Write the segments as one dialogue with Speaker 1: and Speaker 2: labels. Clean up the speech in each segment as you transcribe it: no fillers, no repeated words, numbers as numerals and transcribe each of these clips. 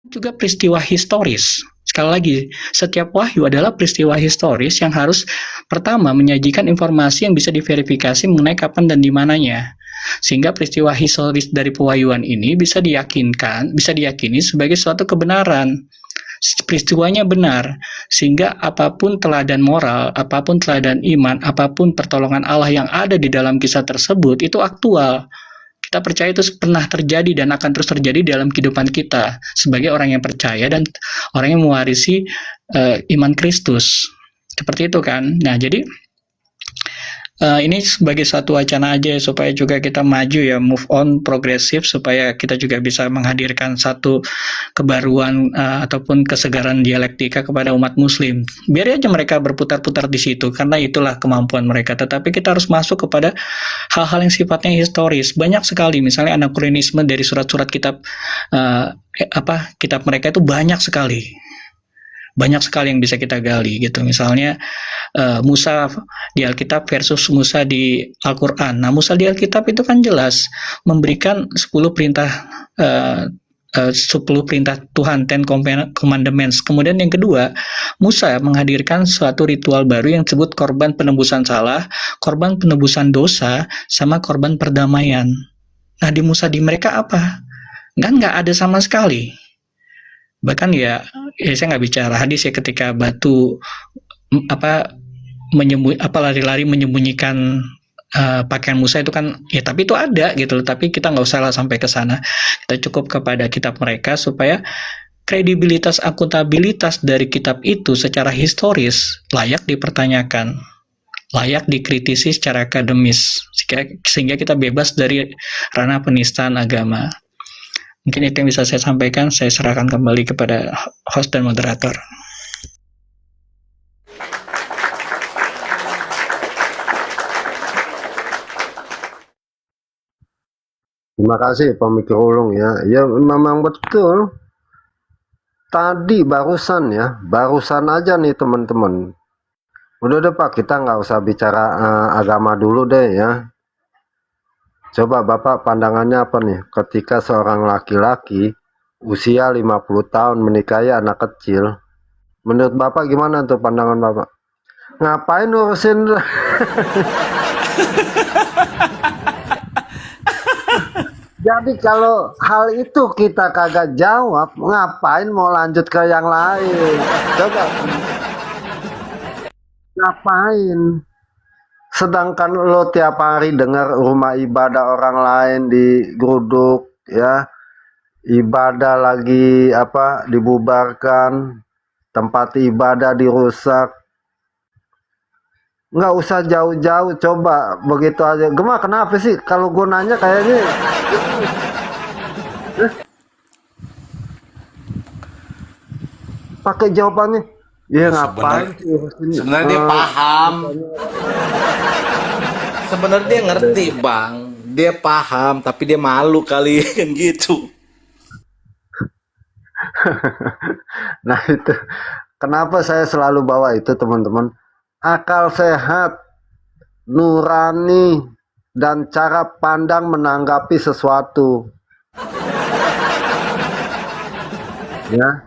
Speaker 1: juga peristiwa historis. Sekali lagi, setiap wahyu adalah peristiwa historis yang harus pertama menyajikan informasi yang bisa diverifikasi mengenai kapan dan di mananya. Sehingga peristiwa historis dari pewahyuan ini bisa diyakini sebagai suatu kebenaran. Peristiwanya benar, sehingga apapun teladan moral, apapun teladan iman, apapun pertolongan Allah yang ada di dalam kisah tersebut itu aktual. Kita percaya itu pernah terjadi dan akan terus terjadi dalam kehidupan kita sebagai orang yang percaya dan orang yang mewarisi iman Kristus. Seperti itu kan. Nah, jadi ini sebagai satu wacana aja supaya juga kita maju ya, move on, progresif, supaya kita juga bisa menghadirkan satu kebaruan ataupun kesegaran dialektika kepada umat muslim. Biar aja mereka berputar-putar di situ, karena itulah kemampuan mereka. Tetapi kita harus masuk kepada hal-hal yang sifatnya historis. Banyak sekali, misalnya anakronisme dari surat-surat kitab kitab mereka itu banyak sekali yang bisa kita gali gitu. Misalnya Musa di Alkitab versus Musa di Al-Quran. Nah, Musa di Alkitab itu kan jelas memberikan 10 perintah 10 perintah Tuhan, 10 commandments. Kemudian yang kedua, Musa menghadirkan suatu ritual baru yang disebut korban penebusan salah, korban penebusan dosa, sama korban perdamaian. Nah, di Musa di mereka apa? Kan nggak ada sama sekali. Bahkan ya saya nggak bicara hadis ya, ketika batu lari-lari menyembunyikan pakaian Musa itu kan ya, tapi itu ada gitu loh. Tapi kita nggak usah lah sampai ke sana, kita cukup kepada kitab mereka supaya kredibilitas, akuntabilitas dari kitab itu secara historis layak dipertanyakan, layak dikritisi secara akademis, sehingga kita bebas dari ranah penistaan agama. Mungkin itu yang bisa saya sampaikan. Saya serahkan kembali kepada host dan moderator.
Speaker 2: Terima kasih Pak Mikir Ulung ya. Ya memang betul. Tadi barusan aja nih teman-teman. Udah deh Pak, kita nggak usah bicara agama dulu deh ya. Coba Bapak pandangannya apa nih ketika seorang laki-laki usia 50 tahun menikahi anak kecil? Menurut Bapak gimana tuh pandangan Bapak? Ngapain urusin? Jadi kalau hal itu kita kagak jawab, ngapain mau lanjut ke yang lain? Coba. Ngapain? Sedangkan lo tiap hari dengar rumah ibadah orang lain digeruduk ya, ibadah lagi dibubarkan, tempat ibadah dirusak. Nggak usah jauh-jauh, coba begitu aja. Gema, kenapa sih kalau gue nanya kayaknya pakai jawabannya ya ngapain sih
Speaker 3: sebenarnya dia paham. Sebenarnya dia ngerti Bang, dia paham tapi dia malu kali kan gitu.
Speaker 2: Nah itu kenapa saya selalu bawa itu teman-teman, akal sehat, nurani, dan cara pandang menanggapi sesuatu ya.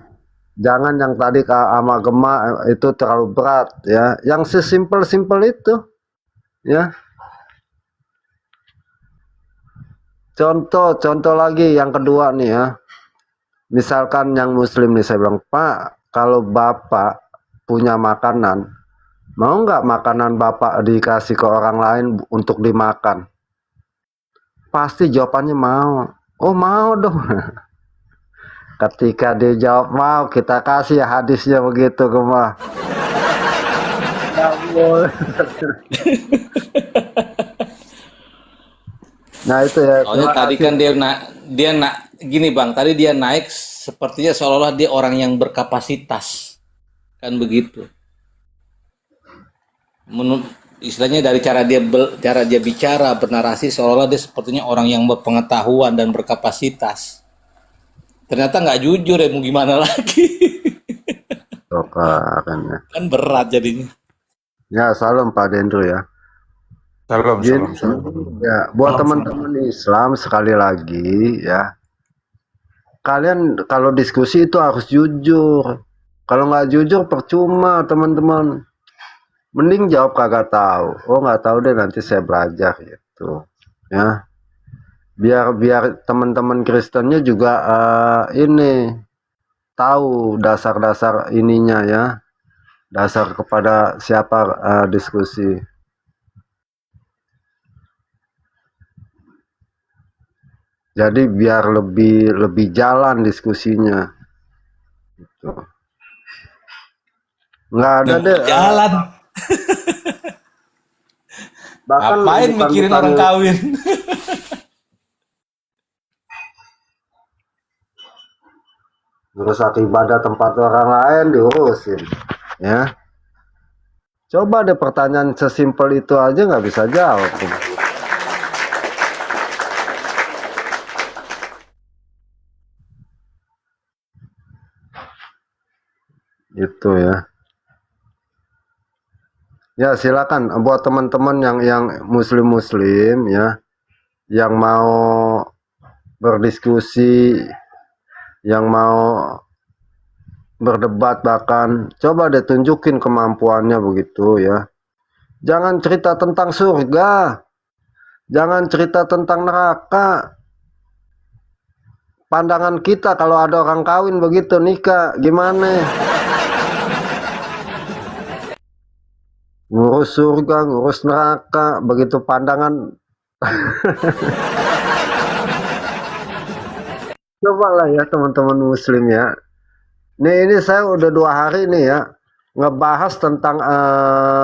Speaker 2: Jangan yang tadi sama Gema itu terlalu berat ya, yang sesimpel-simpel itu ya. Contoh lagi yang kedua nih ya, misalkan yang muslim nih, saya bilang, Pak, kalau Bapak punya makanan, mau nggak makanan Bapak dikasih ke orang lain untuk dimakan? Pasti jawabannya mau. Oh mau dong. Ketika dia jawab mau, kita kasih hadisnya begitu Gema. Nah itu ya.
Speaker 3: Soalnya tadi kan dia gini Bang, tadi dia naik sepertinya seolah-olah dia orang yang berkapasitas. Kan begitu. Menurut istilahnya dari cara dia bicara, bernarasi, seolah-olah dia sepertinya orang yang berpengetahuan dan berkapasitas. Ternyata nggak jujur ya, mau gimana lagi. Kan berat jadinya.
Speaker 2: Ya, salam Pak Dendro ya.
Speaker 4: Salam.
Speaker 2: Ya, buat teman-teman Islam sekali lagi ya, kalian kalau diskusi itu harus jujur. Kalau nggak jujur percuma teman-teman. Mending jawab kagak tahu. Oh nggak tahu deh, nanti saya belajar gitu. Ya, biar biar teman-teman Kristennya juga ini tahu dasar-dasar ininya ya, dasar kepada siapa diskusi. Jadi biar lebih lebih jalan diskusinya. Gitu. Nggak ada deh.
Speaker 3: Jalan.
Speaker 2: Bahkan
Speaker 3: Ngapain mikirin orang kawin?
Speaker 2: ngerusak ibadah tempat orang lain diurusin, ya. Coba deh pertanyaan sesimpel itu aja nggak bisa jawab. Itu ya. Ya silakan buat teman-teman yang muslim ya, yang mau berdiskusi, yang mau berdebat bahkan, coba deh tunjukin kemampuannya begitu ya. Jangan cerita tentang surga, jangan cerita tentang neraka. Pandangan kita kalau ada orang kawin begitu nikah gimana? Ngurus surga, ngurus neraka, begitu pandangan. Coba lah ya teman-teman muslim ya. Ini saya udah 2 hari nih ya ngebahas tentang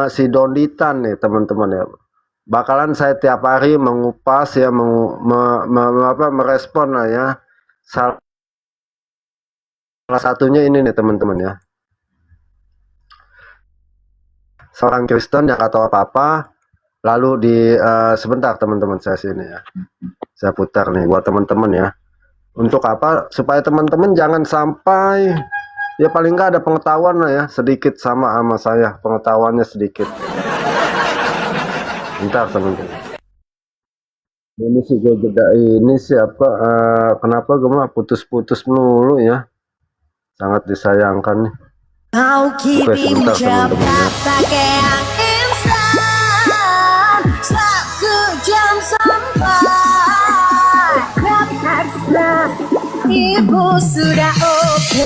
Speaker 2: si Donditan nih teman-teman ya. Bakalan saya tiap hari mengupas ya, merespon lah ya. Salah satunya ini nih teman-teman ya. Seorang Kristen yang nggak tahu apa-apa, lalu sebentar teman-teman saya sini ya. Saya putar nih buat teman-teman ya. Untuk apa? Supaya teman-teman jangan sampai ya paling nggak ada pengetahuan lah ya, sedikit sama saya, pengetahuannya sedikit. Bentar teman-teman. Ini sih gue jeda ini siapa? Kenapa gue mah putus-putus melulu ya? Sangat disayangkan nih.
Speaker 4: Kau
Speaker 2: Oke sebentar teman-teman ya.
Speaker 4: pakai yang instan, 1 jam sampai Texas, ibu sudah oke.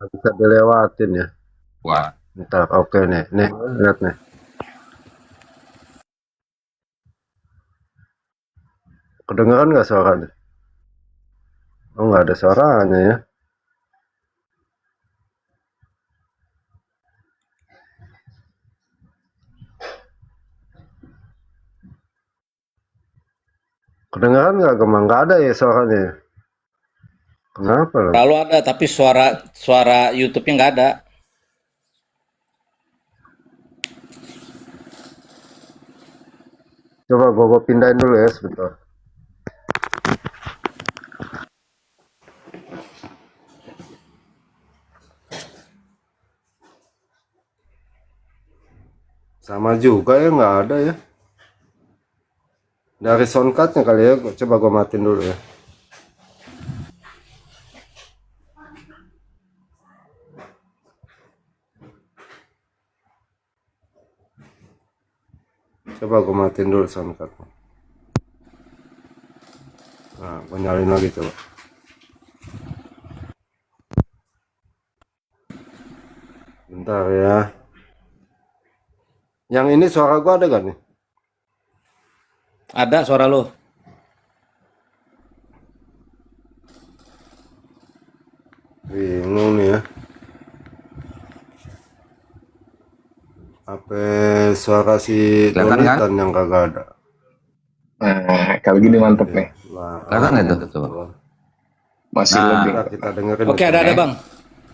Speaker 2: Bisa dilewatin ya.
Speaker 5: Wah,
Speaker 2: Bentar, oke nih lihat nih. Kedengeran nggak suaranya? Oh nggak ada suaranya ya. Kedengeran nggak Gemang? Nggak ada ya suaranya ya? Kenapa lah?
Speaker 3: Lalu ada, tapi suara YouTube-nya nggak ada.
Speaker 2: Coba gue pindahin dulu ya sebentar. Sama juga ya, nggak ada ya. Dari soundcardnya kali ya, coba gue matiin dulu ya. Coba gue matiin dulu soundcardnya. Nah, gue nyalain lagi coba. Bentar ya. Yang ini suara gue ada gak nih?
Speaker 3: Ada suara lo.
Speaker 2: Bingung nih ya. Apa suara si
Speaker 5: Kelihatan kan?
Speaker 2: Donitan yang kagak ada?
Speaker 6: Nah, kalau gini mantep nih.
Speaker 2: Lah,
Speaker 5: kelihatan nggak itu? Coba.
Speaker 6: Masih
Speaker 5: Nah,
Speaker 6: lebih.
Speaker 2: kita dengerin.
Speaker 3: Oke, ada Bang.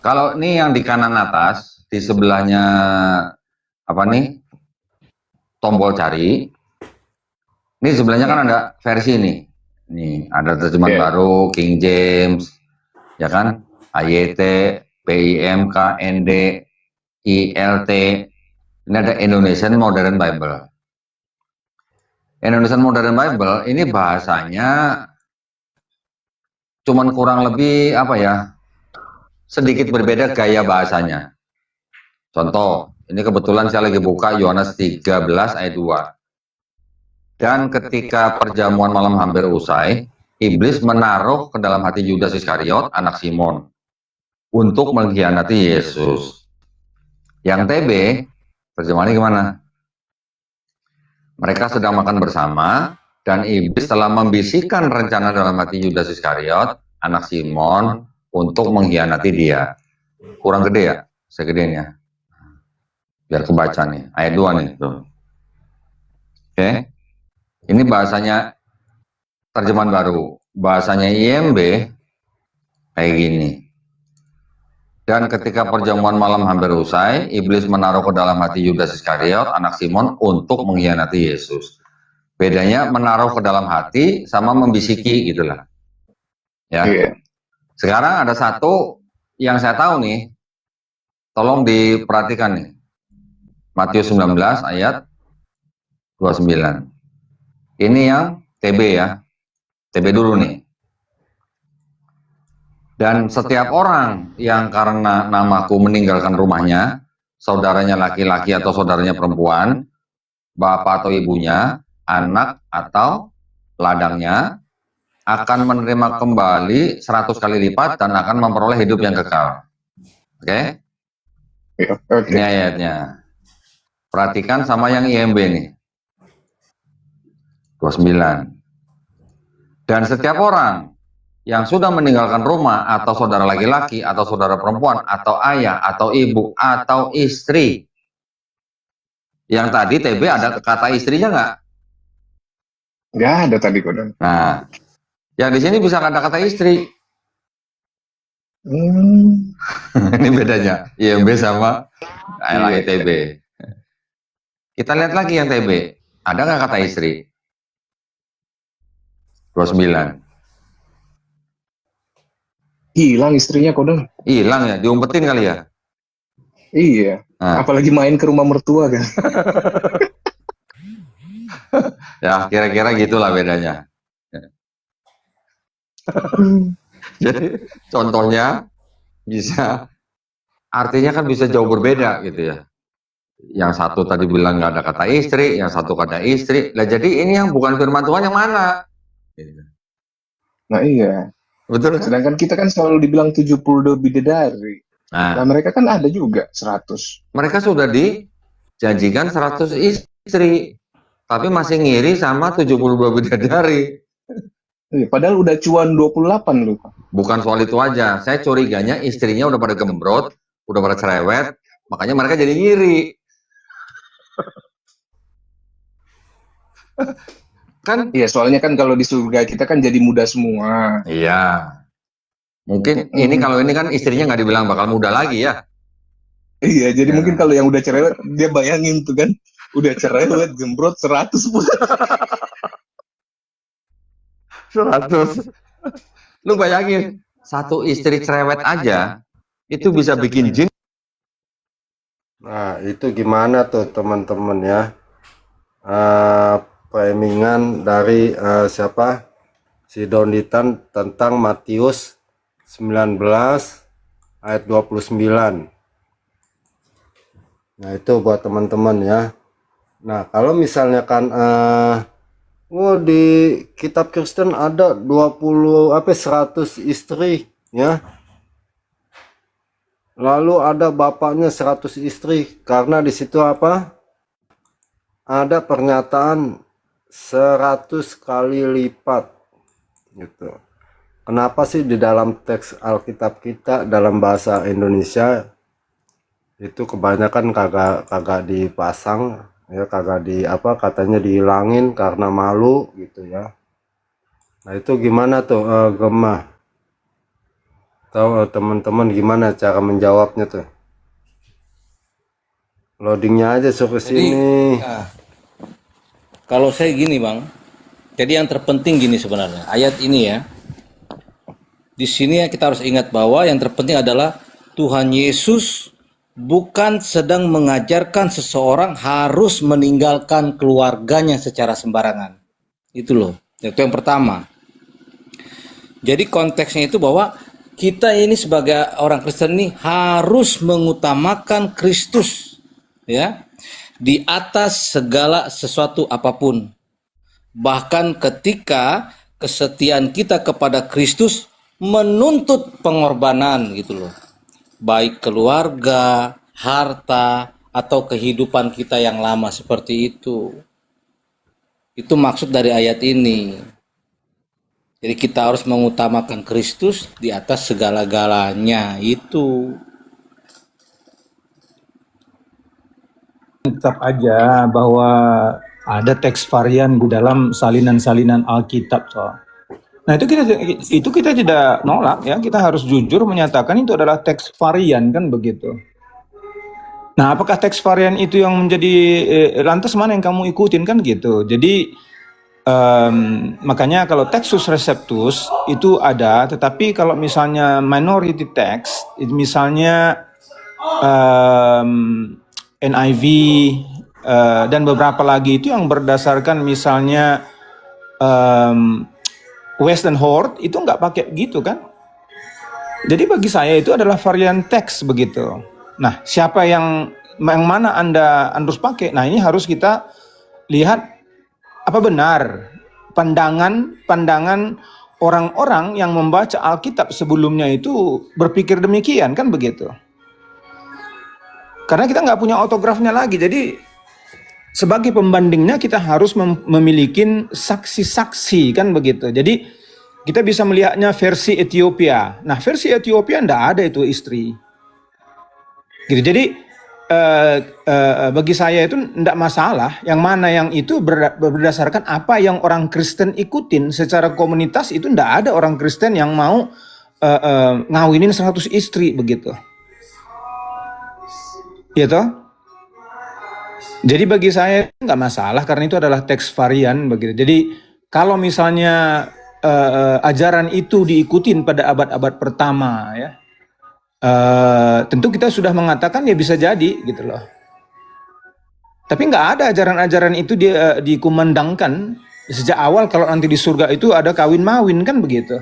Speaker 5: Kalau ini yang di kanan atas, di sebelahnya apa nih? Tombol cari. Ini sebelahnya kan ada versi nih. Nih, ada terjemahan
Speaker 6: Oke.
Speaker 5: baru, King James, ya kan? AYT, PIMK, ND, ILT. Ini ada Indonesian Modern Bible. Indonesian Modern Bible ini bahasanya cuman kurang lebih apa ya, sedikit berbeda gaya bahasanya. Contoh, ini kebetulan saya lagi buka Yohanes 13 ayat 2. Dan ketika perjamuan malam hampir usai, iblis menaruh ke dalam hati Yudas Iskariot, anak Simon, untuk mengkhianati Yesus. Yang TB, terjemahannya gimana? Mereka sedang makan bersama, dan iblis telah membisikkan rencana dalam hati Yudas Iskariot, anak Simon, untuk mengkhianati dia. Kurang gede ya? Segedein ya. Biar kebaca nih, ayat 2 nih. Tuh. Oke. Ini bahasanya terjemahan baru. Bahasanya IMB kayak gini. Dan ketika perjamuan malam hampir usai, iblis menaruh ke dalam hati Yudas Iskariot, anak Simon, untuk mengkhianati Yesus. Bedanya menaruh ke dalam hati sama membisiki gitulah. Ya.
Speaker 6: Iya.
Speaker 5: Sekarang ada satu yang saya tahu nih. Tolong diperhatikan nih. Matius 19 ayat 29. Ini yang TB ya. TB dulu nih. Dan setiap orang yang karena namaku meninggalkan rumahnya, saudaranya laki-laki atau saudaranya perempuan, bapak atau ibunya, anak atau ladangnya, akan menerima kembali 100 kali lipat dan akan memperoleh hidup yang kekal. Oke?
Speaker 6: Iya, oke.
Speaker 5: Ini ayatnya. Perhatikan sama yang IMB nih. 29. Dan setiap orang yang sudah meninggalkan rumah atau saudara laki-laki atau saudara perempuan atau ayah atau ibu atau istri. Yang tadi TB ada kata istrinya nggak?
Speaker 6: Nggak ada tadi Kodam.
Speaker 5: Nah, yang di sini bisa ada kata istri. Ini bedanya IMB sama TB. Kita lihat lagi yang TB. Ada nggak kata istri? 29.
Speaker 6: Hilang istrinya Kodam.
Speaker 5: Hilang ya, diumpetin kali ya.
Speaker 6: Iya.
Speaker 5: Nah,
Speaker 6: Apalagi main ke rumah mertua kan.
Speaker 5: ya kira-kira gitulah bedanya. Jadi contohnya bisa, artinya kan bisa jauh berbeda gitu ya. Yang satu tadi bilang nggak ada kata istri, yang satu kata istri. Lah jadi ini yang bukan firman Tuhan yang mana?
Speaker 6: Nah iya.
Speaker 5: Betul kan?
Speaker 6: Sedangkan kita kan selalu dibilang 72 bidadari. Nah
Speaker 5: Nah,
Speaker 6: mereka kan ada juga 100.
Speaker 5: mereka sudah dijanjikan 100 istri, tapi masih ngiri sama 72 bidadari.
Speaker 6: Iya, padahal udah cuan 28 loh.
Speaker 5: Bukan soal itu aja, saya curiganya istrinya udah pada gembrot, udah pada cerewet, makanya mereka jadi ngiri. Kan?
Speaker 6: Iya, soalnya kan kalau di surga kita kan jadi muda semua.
Speaker 5: Iya. Mungkin ini kalau ini kan istrinya nggak dibilang bakal muda lagi ya.
Speaker 6: Iya, jadi
Speaker 5: Ya.
Speaker 6: mungkin kalau yang udah cerewet, dia bayangin tuh kan, udah cerewet, gembrot 100 pun.
Speaker 5: 100. Lu bayangin, satu istri cerewet aja itu bisa bikin jin.
Speaker 2: Nah, itu gimana tuh teman-teman ya? Framingan dari siapa? Si Donditan tentang Matius 19 ayat 29. Nah, itu buat teman-teman ya. Nah, kalau misalnya kan di kitab Kristen ada 100 istri ya. Lalu ada bapaknya 100 istri karena di situ apa? Ada pernyataan 100 kali lipat gitu. Kenapa sih di dalam teks Alkitab kita dalam bahasa Indonesia itu kebanyakan kagak dipasang ya, kagak di apa katanya dihilangin karena malu gitu ya. Nah, itu gimana tuh Gemah? Tahu teman-teman gimana cara menjawabnya tuh? Loadingnya aja suruh sini.
Speaker 3: Nah, kalau saya gini Bang, jadi yang terpenting gini sebenarnya, ayat ini ya. Di sini kita harus ingat bahwa yang terpenting adalah Tuhan Yesus bukan sedang mengajarkan seseorang harus meninggalkan keluarganya secara sembarangan. Itu loh, itu yang pertama. Jadi konteksnya itu bahwa kita ini sebagai orang Kristen ini harus mengutamakan Kristus, ya, di atas segala sesuatu apapun. Bahkan ketika kesetiaan kita kepada Kristus menuntut pengorbanan gitu loh. Baik keluarga, harta, atau kehidupan kita yang lama seperti itu. Itu maksud dari ayat ini. Jadi kita harus mengutamakan Kristus di atas segala-galanya itu.
Speaker 7: Tetap aja bahwa ada teks varian di dalam salinan-salinan Alkitab, toh. Nah, itu kita tidak nolak ya, kita harus jujur menyatakan itu adalah teks varian, kan begitu. Nah, apakah teks varian itu yang menjadi lantas mana yang kamu ikutin, kan gitu. Jadi makanya kalau Textus Receptus itu ada, tetapi kalau misalnya minority text, misalnya NIV dan beberapa lagi itu yang berdasarkan misalnya Western Horde itu nggak pakai gitu kan. Jadi bagi saya itu adalah varian teks begitu. Nah, siapa yang mana Anda harus pakai? Nah, ini harus kita lihat apa benar pandangan orang-orang yang membaca Alkitab sebelumnya itu berpikir demikian, kan begitu. Karena kita nggak punya autografnya lagi, jadi sebagai pembandingnya kita harus memiliki saksi-saksi, kan begitu. Jadi kita bisa melihatnya versi Ethiopia. Nah, versi Ethiopia nggak ada itu istri. Gitu. Jadi bagi saya itu tidak masalah yang mana yang itu berdasarkan apa yang orang Kristen ikutin. Secara komunitas itu tidak ada orang Kristen yang mau ngawinin 100 istri begitu. Ya toh? Jadi bagi saya nggak masalah karena itu adalah teks varian begitu. Jadi kalau misalnya ajaran itu diikutin pada abad-abad pertama ya, tentu kita sudah mengatakan ya bisa jadi gitu loh. Tapi nggak ada ajaran-ajaran itu dikumandangkan sejak awal kalau nanti di surga itu ada kawin-mawin, kan begitu.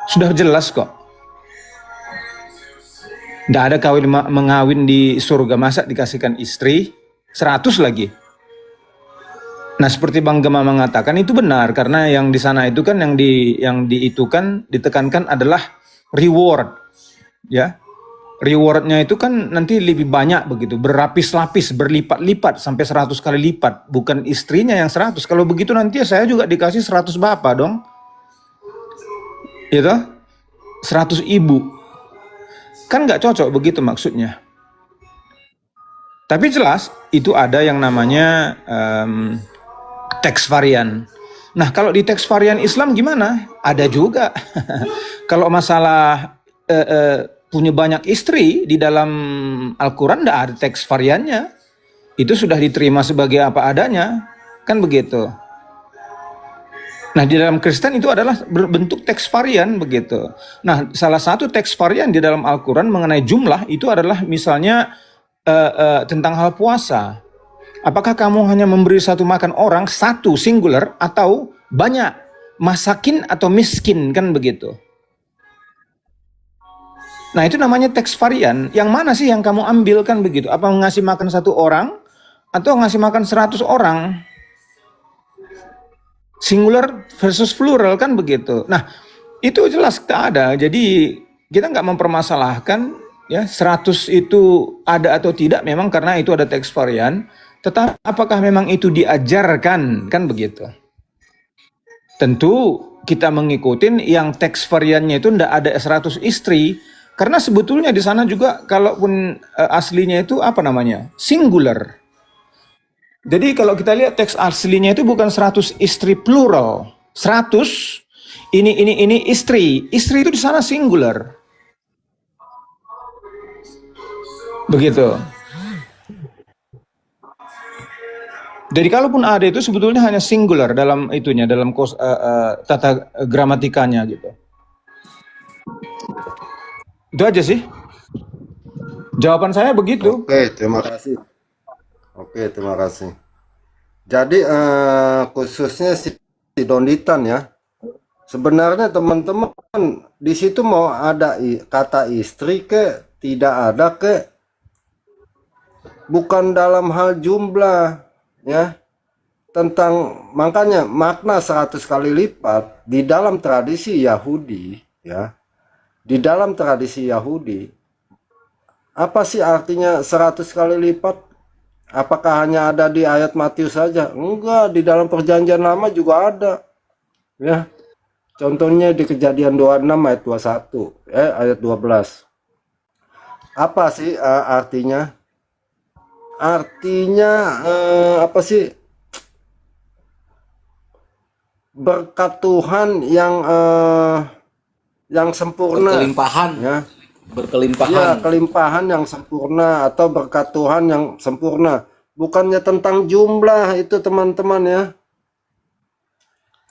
Speaker 7: Sudah jelas kok. Nggak ada kawin mengawin di surga, masa dikasihkan istri 100 lagi. Nah, seperti Bang Gema mengatakan itu benar karena yang di sana itu kan yang ditekankan adalah reward. Ya, rewardnya itu kan nanti lebih banyak begitu, berlapis-lapis, berlipat-lipat sampai 100 kali lipat, bukan istrinya yang 100. Kalau begitu nanti saya juga dikasih 100 bapak dong, gitu, 100 ibu, kan nggak cocok begitu maksudnya. Tapi jelas itu ada yang namanya teks varian. Nah, kalau di teks varian Islam gimana? Ada juga. Kalau masalah punya banyak istri di dalam Al-Quran tidak ada teks variannya. Itu sudah diterima sebagai apa adanya, kan begitu. Nah, di dalam Kristen itu adalah berbentuk teks varian begitu. Nah, salah satu teks varian di dalam Al-Quran mengenai jumlah itu adalah misalnya tentang hal puasa. Apakah kamu hanya memberi satu makan orang, satu singular, atau banyak, masakin atau miskin, kan begitu. Nah, itu namanya teks varian. Yang mana sih yang kamu ambil, kan begitu? Apa ngasih makan satu orang atau ngasih makan 100 orang? Singular versus plural, kan begitu. Nah, itu jelas tak ada. Jadi kita nggak mempermasalahkan ya 100 itu ada atau tidak, memang karena itu ada teks varian. Tetapi apakah memang itu diajarkan, kan begitu? Tentu kita mengikuti yang teks variannya itu tidak ada 100 istri. Karena sebetulnya di sana juga kalaupun aslinya itu apa namanya? Singular. Jadi kalau kita lihat teks aslinya itu bukan 100 istri plural. 100 ini istri. Istri itu di sana singular. Begitu. Jadi kalaupun ada itu sebetulnya hanya singular dalam itunya, dalam tata gramatikanya gitu. Itu aja sih. Jawaban saya begitu.
Speaker 2: Oke, terima kasih. Oke, terima kasih. Jadi khususnya si Donditan ya, Sebenarnya teman-teman di situ mau ada kata istri ke tidak ada ke, bukan dalam hal jumlah ya. Tentang makanya makna 100 kali lipat di dalam tradisi Yahudi ya. Di dalam tradisi Yahudi, apa sih artinya 100 kali lipat? Apakah hanya ada di ayat Matius saja? Enggak, di dalam perjanjian lama juga ada ya. Contohnya di Kejadian 26 ayat 21, ayat 12. Apa sih artinya? Artinya apa sih? Berkat Tuhan yang sempurna
Speaker 3: Berkelimpahan,
Speaker 2: ya.
Speaker 3: berkelimpahan.
Speaker 2: Ya, kelimpahan yang sempurna atau berkat Tuhan yang sempurna. Bukannya tentang jumlah itu teman-teman ya.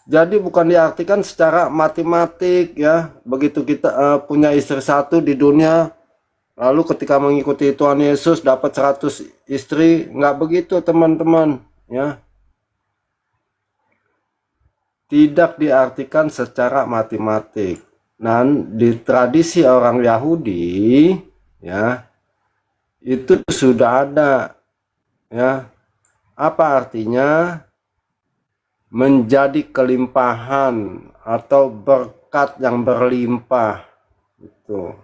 Speaker 2: Jadi bukan diartikan secara matematik ya. Begitu kita punya istri satu di dunia, lalu ketika mengikuti Tuhan Yesus dapat 100 istri, nggak begitu teman-teman ya. Tidak diartikan secara matematik. Dan di tradisi orang Yahudi ya, itu sudah ada ya. Apa artinya? Menjadi kelimpahan atau berkat yang berlimpah itu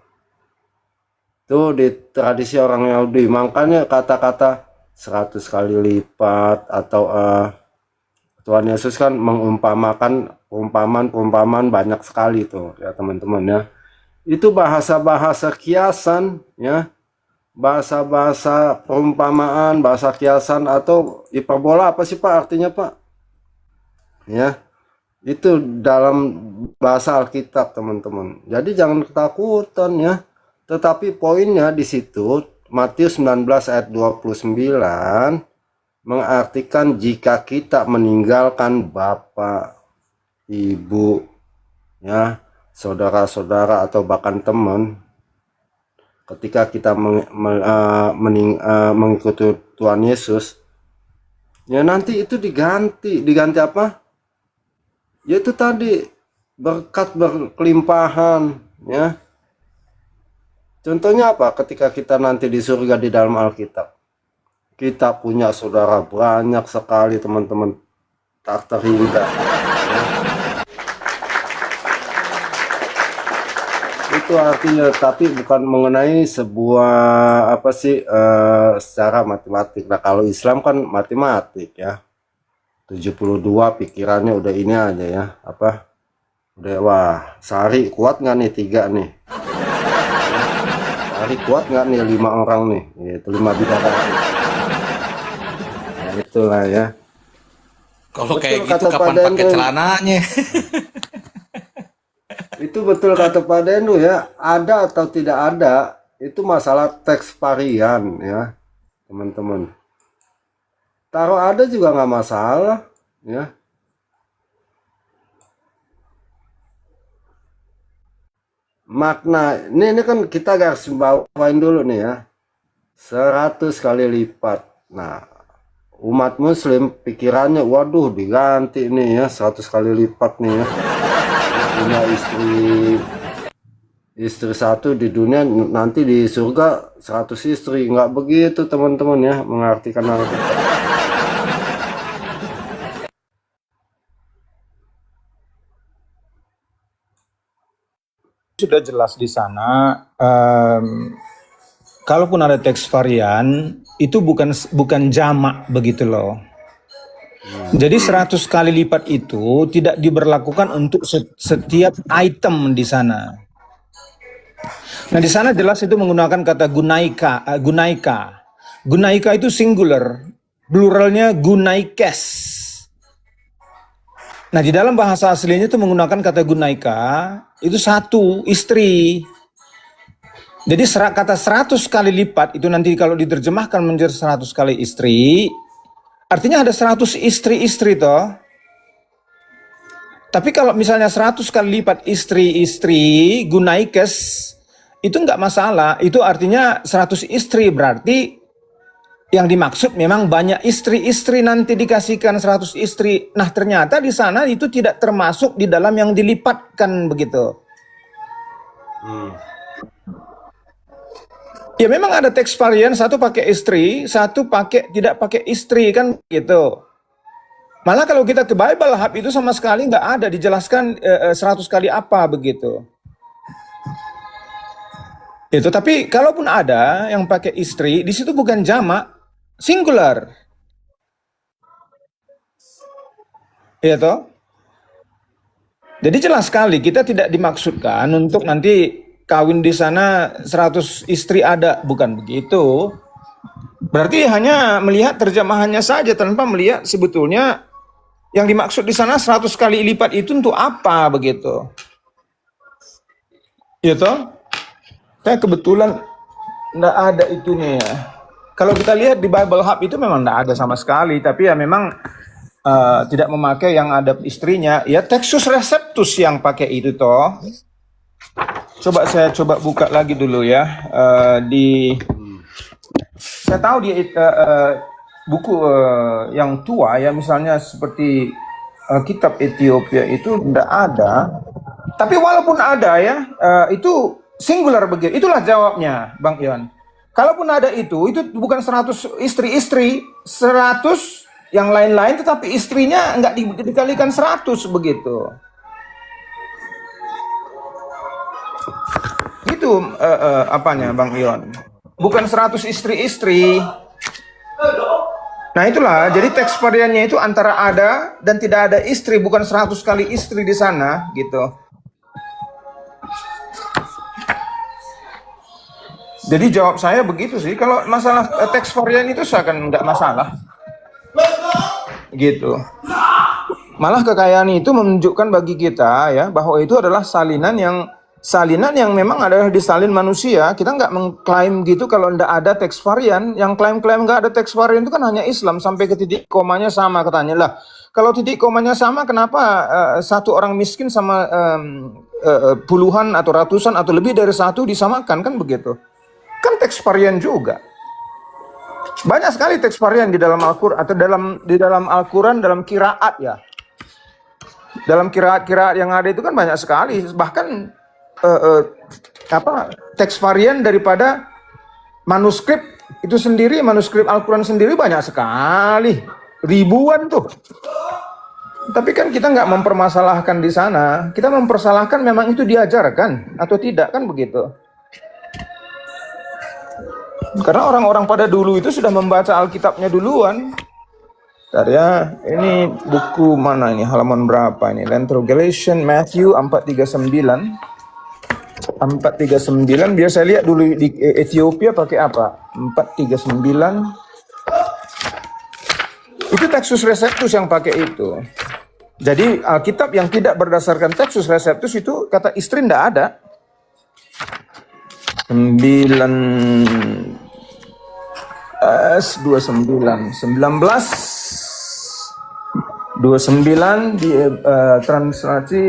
Speaker 2: di tradisi orang Yahudi. Makanya kata-kata 100 kali lipat atau Tuhan Yesus kan mengumpamakan perumpamaan banyak sekali tuh ya teman-teman ya. Itu bahasa-bahasa kiasan ya. Bahasa-bahasa perumpamaan, bahasa kiasan atau hiperbola apa sih Pak artinya Pak? Ya. Itu dalam bahasa Alkitab teman-teman. Jadi jangan ketakutan ya. Tetapi poinnya di situ Matius 19 ayat 29 mengartikan jika kita meninggalkan bapak, ibu, ya, saudara-saudara atau bahkan teman, ketika kita mengikuti Tuhan Yesus, ya nanti itu diganti apa? Yaitu tadi berkat berkelimpahan, ya. Contohnya apa? Ketika kita nanti di surga di dalam Alkitab. Kita punya saudara banyak sekali teman-teman, tak terhingga. Itu artinya, tapi bukan mengenai sebuah apa sih secara matematik. Nah kalau Islam kan matematik ya, 72 pikirannya udah ini aja ya, apa udah wah sehari kuat nggak nih 3 nih, sehari kuat nggak nih 5 orang nih, itu 5 bidadari. Itulah ya.
Speaker 3: Kalau
Speaker 2: Betul
Speaker 3: kayak gitu
Speaker 2: kata Pak
Speaker 3: kapan pakai
Speaker 2: Dendu.
Speaker 3: celananya?
Speaker 2: Itu betul kata Pak Dendu ya. Ada atau tidak ada itu masalah teks varian ya teman-teman. Taruh ada juga nggak masalah ya. Makna ini kan kita garis bawain dulu nih ya. 100 kali lipat. Nah umat muslim pikirannya waduh diganti nih ya 100 kali lipat nih ya. Punya istri satu di dunia, nanti di surga 100 istri. Nggak begitu teman-teman ya mengartikan hal itu.
Speaker 7: Sudah jelas di sana. Kalaupun ada teks varian, itu bukan jamak begitu loh. Jadi 100 kali lipat itu tidak diberlakukan untuk setiap item di sana. Nah di sana jelas itu menggunakan kata gunaika. Gunaika itu singular, pluralnya gunaikes. Nah di dalam bahasa aslinya itu menggunakan kata gunaika itu satu istri. Jadi kata 100 kali lipat itu nanti kalau diterjemahkan menjadi 100 kali istri, artinya ada 100 istri-istri toh. Tapi kalau misalnya 100 kali lipat istri-istri gunaikes itu enggak masalah. Itu artinya 100 istri berarti yang dimaksud memang banyak istri-istri, nanti dikasihkan 100 istri. Nah, ternyata di sana itu tidak termasuk di dalam yang dilipatkan begitu. Ya memang ada teks varian, satu pakai istri, satu tidak pakai istri, kan gitu. Malah kalau kita ke Bible Hub itu sama sekali nggak ada dijelaskan 100 kali apa begitu. Itu, tapi kalaupun ada yang pakai istri, di situ bukan jamak, singular. Iya toh? Jadi jelas sekali kita tidak dimaksudkan untuk nanti kawin di sana 100 istri ada, bukan begitu. Berarti hanya melihat terjemahannya saja tanpa melihat sebetulnya yang dimaksud di sana 100 kali lipat itu untuk apa begitu. Iya toh? Saya kebetulan enggak ada itunya ya. Kalau kita lihat di Bible Hub itu memang enggak ada sama sekali, tapi ya memang tidak memakai yang ada istrinya. Ya Textus Receptus yang pakai itu toh. Saya coba buka lagi dulu ya. Saya tahu di buku yang tua ya, misalnya seperti kitab Ethiopia itu enggak ada. Tapi walaupun ada ya, itu singular begitu. Itulah jawabnya, Bang Ion. Kalaupun ada itu bukan 100 istri-istri, 100 yang lain-lain, tetapi istrinya enggak dikalikan 100 begitu. Gitu apanya, Bang Ion. Bukan 100 istri-istri. Nah itulah, jadi teks variannya itu antara ada dan tidak ada istri, bukan 100 kali istri di sana gitu. Jadi jawab saya begitu sih. Kalau masalah teks varian itu saya akan nggak masalah. Gitu. Malah kekayaan itu menunjukkan bagi kita ya bahwa itu adalah salinan yang memang adalah disalin manusia. Kita nggak mengklaim gitu kalau nggak ada teks varian. Yang klaim-klaim nggak ada teks varian itu kan hanya Islam, sampai ke titik komanya sama katanya lah. Kalau titik komanya sama, kenapa satu orang miskin sama puluhan atau ratusan atau lebih dari satu disamakan, kan begitu? Kan teks varian juga. Banyak sekali teks varian di dalam Al-Qur'an atau di dalam Al-Qur'an, dalam qiraat ya. Dalam qiraat yang ada itu kan banyak sekali. Bahkan teks varian daripada manuskrip itu sendiri, manuskrip Al-Qur'an sendiri banyak sekali. Ribuan tuh. Tapi kan kita nggak mempermasalahkan di sana. Kita mempersalahkan memang itu diajarkan atau tidak, kan begitu. Karena orang-orang pada dulu itu sudah membaca Alkitabnya duluan. Bentar ya, ini buku mana ini, halaman berapa ini? Galatians, Matthew 439. 439, biar saya lihat dulu di Ethiopia pakai apa? 439. Itu Textus Receptus yang pakai itu. Jadi Alkitab yang tidak berdasarkan Textus Receptus itu kata istri tidak ada. 29 di translasi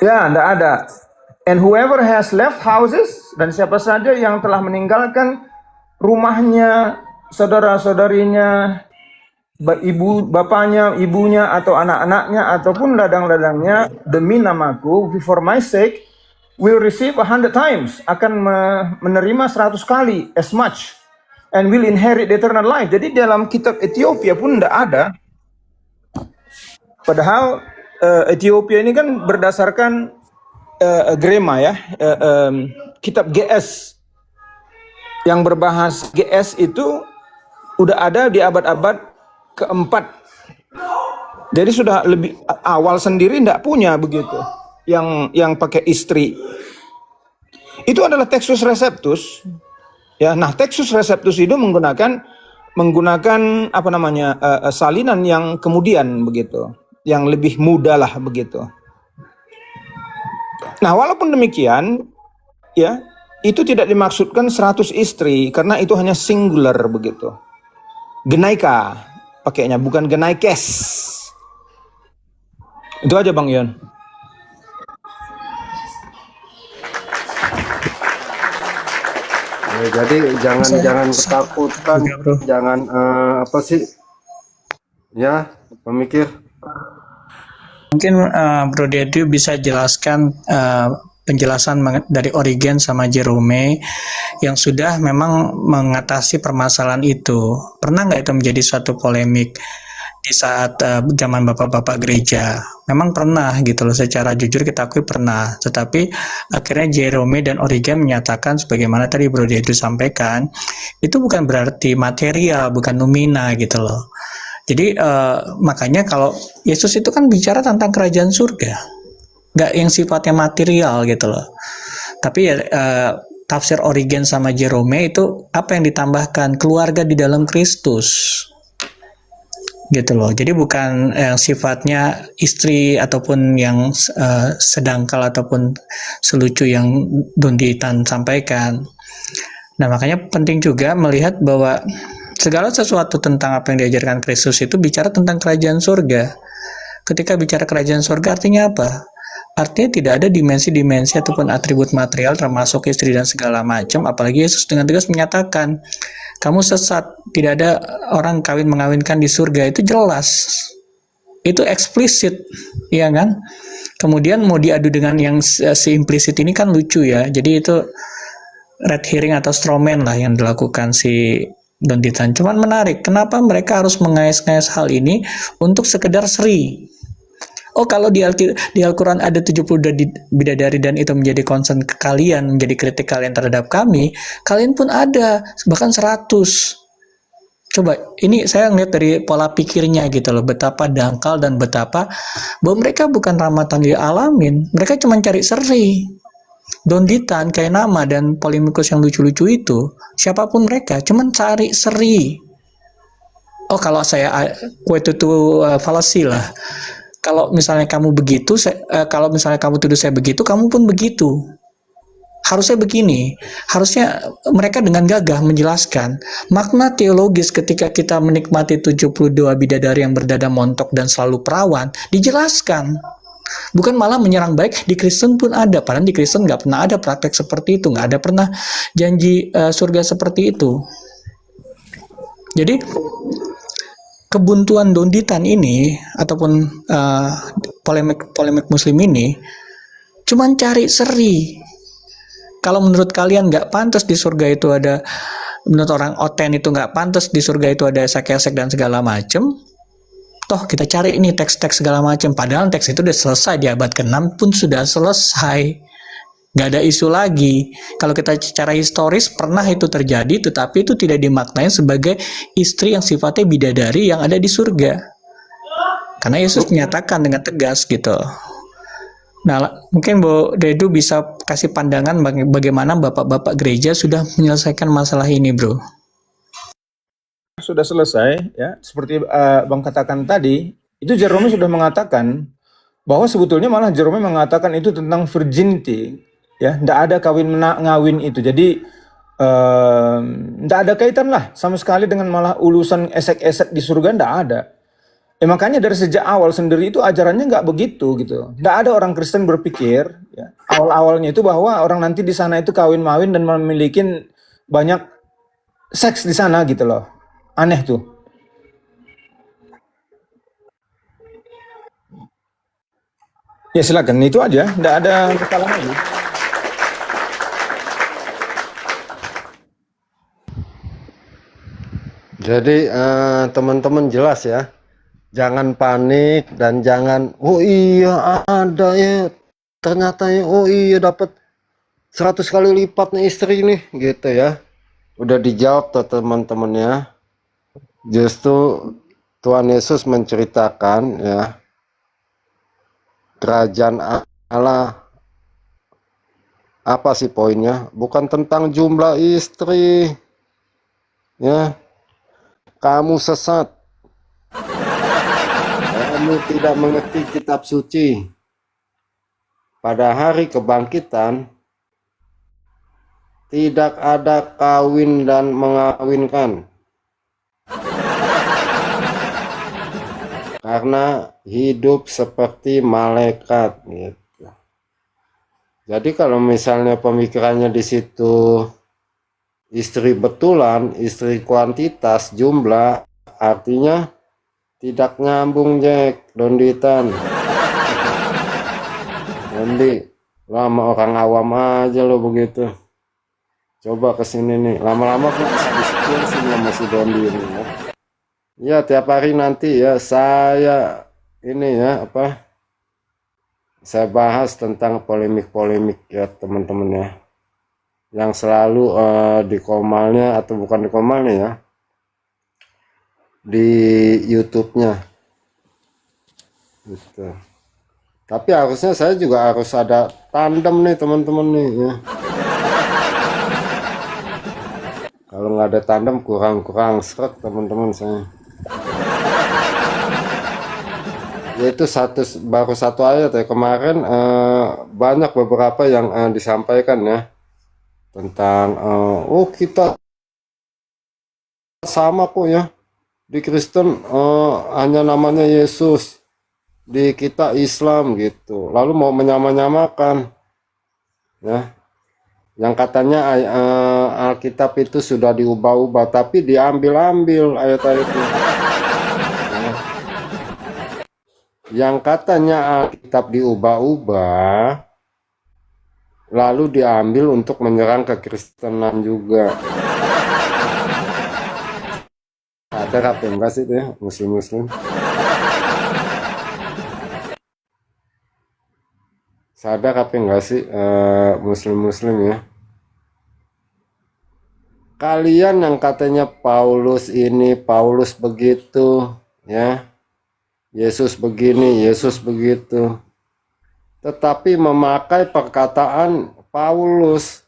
Speaker 7: ya tidak ada. And whoever has left houses, dan siapa saja yang telah meninggalkan rumahnya, saudara-saudarinya, bapaknya, ibunya, atau anak-anaknya, ataupun ladang-ladangnya demi namaku, for my sake, will receive 100 times, akan menerima 100 kali, as much, and will inherit eternal life. Jadi dalam kitab Ethiopia pun tidak ada. Padahal Ethiopia ini kan berdasarkan Grema ya, kitab GS yang berbahasa GS itu udah ada di abad-abad keempat. Jadi sudah lebih awal sendiri tidak punya begitu. Yang pakai istri. Itu adalah Textus Receptus. Ya, nah Textus Receptus itu menggunakan apa namanya? Salinan yang kemudian begitu, yang lebih muda lah begitu. Nah, walaupun demikian, ya, itu tidak dimaksudkan 100 istri karena itu hanya singular begitu. Genaika pakainya, bukan genaikes. Itu aja Bang Ion.
Speaker 2: Jadi jangan
Speaker 1: Saya
Speaker 2: jangan ketakutan,
Speaker 1: juga, Bro.
Speaker 2: jangan apa sih? Ya, pemikir.
Speaker 1: Mungkin Bro Dedi bisa jelaskan penjelasan dari Origen sama Jerome yang sudah memang mengatasi permasalahan itu. Pernah nggak itu menjadi suatu polemik di saat zaman bapak-bapak gereja? Memang pernah gitu loh, secara jujur kita akui pernah. Tetapi akhirnya Jerome dan Origen menyatakan sebagaimana tadi Bro Dedi sampaikan, itu bukan berarti material, bukan numina gitu loh. Jadi makanya kalau Yesus itu kan bicara tentang kerajaan surga, nggak yang sifatnya material gitu loh. Tapi ya tafsir Origen sama Jerome itu apa yang ditambahkan, keluarga di dalam Kristus gitu loh. Jadi bukan yang sifatnya istri ataupun yang sedangkal ataupun selucu yang Don Ditan sampaikan. Nah makanya penting juga melihat bahwa segala sesuatu tentang apa yang diajarkan Kristus itu bicara tentang kerajaan surga. Ketika bicara kerajaan surga artinya apa? Artinya tidak ada dimensi-dimensi ataupun atribut material termasuk istri dan segala macam. Apalagi Yesus dengan tegas menyatakan, kamu sesat, tidak ada orang kawin mengawinkan di surga. Itu jelas. Itu eksplisit, ya kan? Kemudian mau diadu dengan yang si-implisit ini kan lucu ya. Jadi itu red herring atau strawman lah yang dilakukan si Don Titan. Cuman menarik, kenapa mereka harus mengais-ngais hal ini untuk sekedar seri? Oh, kalau di Al-Quran ada 70 bidadari dan itu menjadi concern kalian, menjadi kritik kalian terhadap kami pun ada, bahkan 100. Coba, ini saya ngeliat dari pola pikirnya gitu loh, betapa dangkal dan betapa bahwa mereka bukan rahmatan lil alamin, mereka cuma cari seri. Don Ditan, kayak nama dan polemikus yang lucu-lucu itu, siapapun mereka, cuman cari seri. Oh, kalau saya quote itu falasi lah. Kalau misalnya kamu begitu, kalau misalnya kamu tuduh saya begitu, kamu pun begitu. Harusnya begini, harusnya mereka dengan gagah menjelaskan makna teologis ketika kita menikmati 72 bidadari yang berdada montok dan selalu perawan, dijelaskan. Bukan malah menyerang baik, di Kristen pun ada, padahal di Kristen nggak pernah ada praktek seperti itu, nggak ada pernah janji surga seperti itu. Jadi kebuntuan Don Ditan ini ataupun polemik muslim ini cuman cari seri. Kalau menurut kalian nggak pantas di surga itu ada, menurut orang oten itu nggak pantas di surga itu ada esek-esek dan segala macem, toh kita cari ini teks-teks segala macam, padahal teks itu udah selesai di abad ke-6 pun sudah selesai, nggak ada isu lagi. Kalau kita secara historis pernah itu terjadi, tetapi itu tidak dimaknai sebagai istri yang sifatnya bidadari yang ada di surga, karena Yesus menyatakan dengan tegas gitu. Nah, mungkin Bu Dedu bisa kasih pandangan bagaimana bapak-bapak gereja sudah menyelesaikan masalah ini, Bro.
Speaker 7: Sudah selesai ya, seperti Bang katakan tadi, itu Jerome sudah mengatakan bahwa sebetulnya malah Jerome mengatakan itu tentang virginity ya, tidak ada kawin ngawin itu. Jadi tidak ada kaitan lah sama sekali dengan malah ulusan esek-esek di surga, tidak ada. Makanya dari sejak awal sendiri itu ajarannya nggak begitu gitu. Tidak ada orang Kristen berpikir ya, awal-awalnya itu bahwa orang nanti di sana itu kawin-mawin dan memiliki banyak seks di sana gitu loh. Aneh tuh. Ya silakan, itu aja, tidak ada masalah lagi.
Speaker 2: Jadi teman-teman jelas ya. Jangan panik dan jangan oh iya ada ya. Ternyata ya oh iya dapat 100 kali lipat nih istri nih gitu ya. Udah dijawab tuh teman-teman ya. Justru Tuhan Yesus menceritakan ya, kerajaan Allah. Apa sih poinnya? Bukan tentang jumlah istri ya. Kamu sesat, kamu tidak mengerti kitab suci. Pada hari kebangkitan tidak ada kawin dan mengawinkan, karena hidup seperti malaikat gitu. Jadi kalau misalnya pemikirannya di situ istri betulan, istri kuantitas, jumlah, artinya tidak nyambung, Jack. Donditan. Dondi, lama orang awam aja lo begitu. Coba kesini nih, lama-lama kok bisa disetir sih sama si Dondi ini ya. Ya, tiap hari nanti ya saya ini ya saya bahas tentang polemik-polemik ya teman-teman ya. Yang selalu di komalnya atau bukan di komalnya ya, di YouTube-nya gitu. Tapi harusnya saya juga harus ada tandem nih teman-teman nih ya. Kalau nggak ada tandem kurang seret teman-teman saya. Yaitu baru satu ayat ya kemarin, banyak beberapa yang disampaikan ya tentang oh kita sama kok ya, di Kristen hanya namanya Yesus, di kita Islam gitu, lalu mau menyamakan ya, yang katanya Alkitab itu sudah diubah-ubah, tapi diambil-ambil ayat-ayatnya ya. Yang katanya Alkitab diubah-ubah lalu diambil untuk menyerang kekristenan juga. Ada apa enggak sih itu ya, muslim-muslim? Sadar apa enggak sih muslim-muslim ya? Kalian yang katanya Paulus ini, Paulus begitu ya, Yesus begini, Yesus begitu, tetapi memakai perkataan Paulus,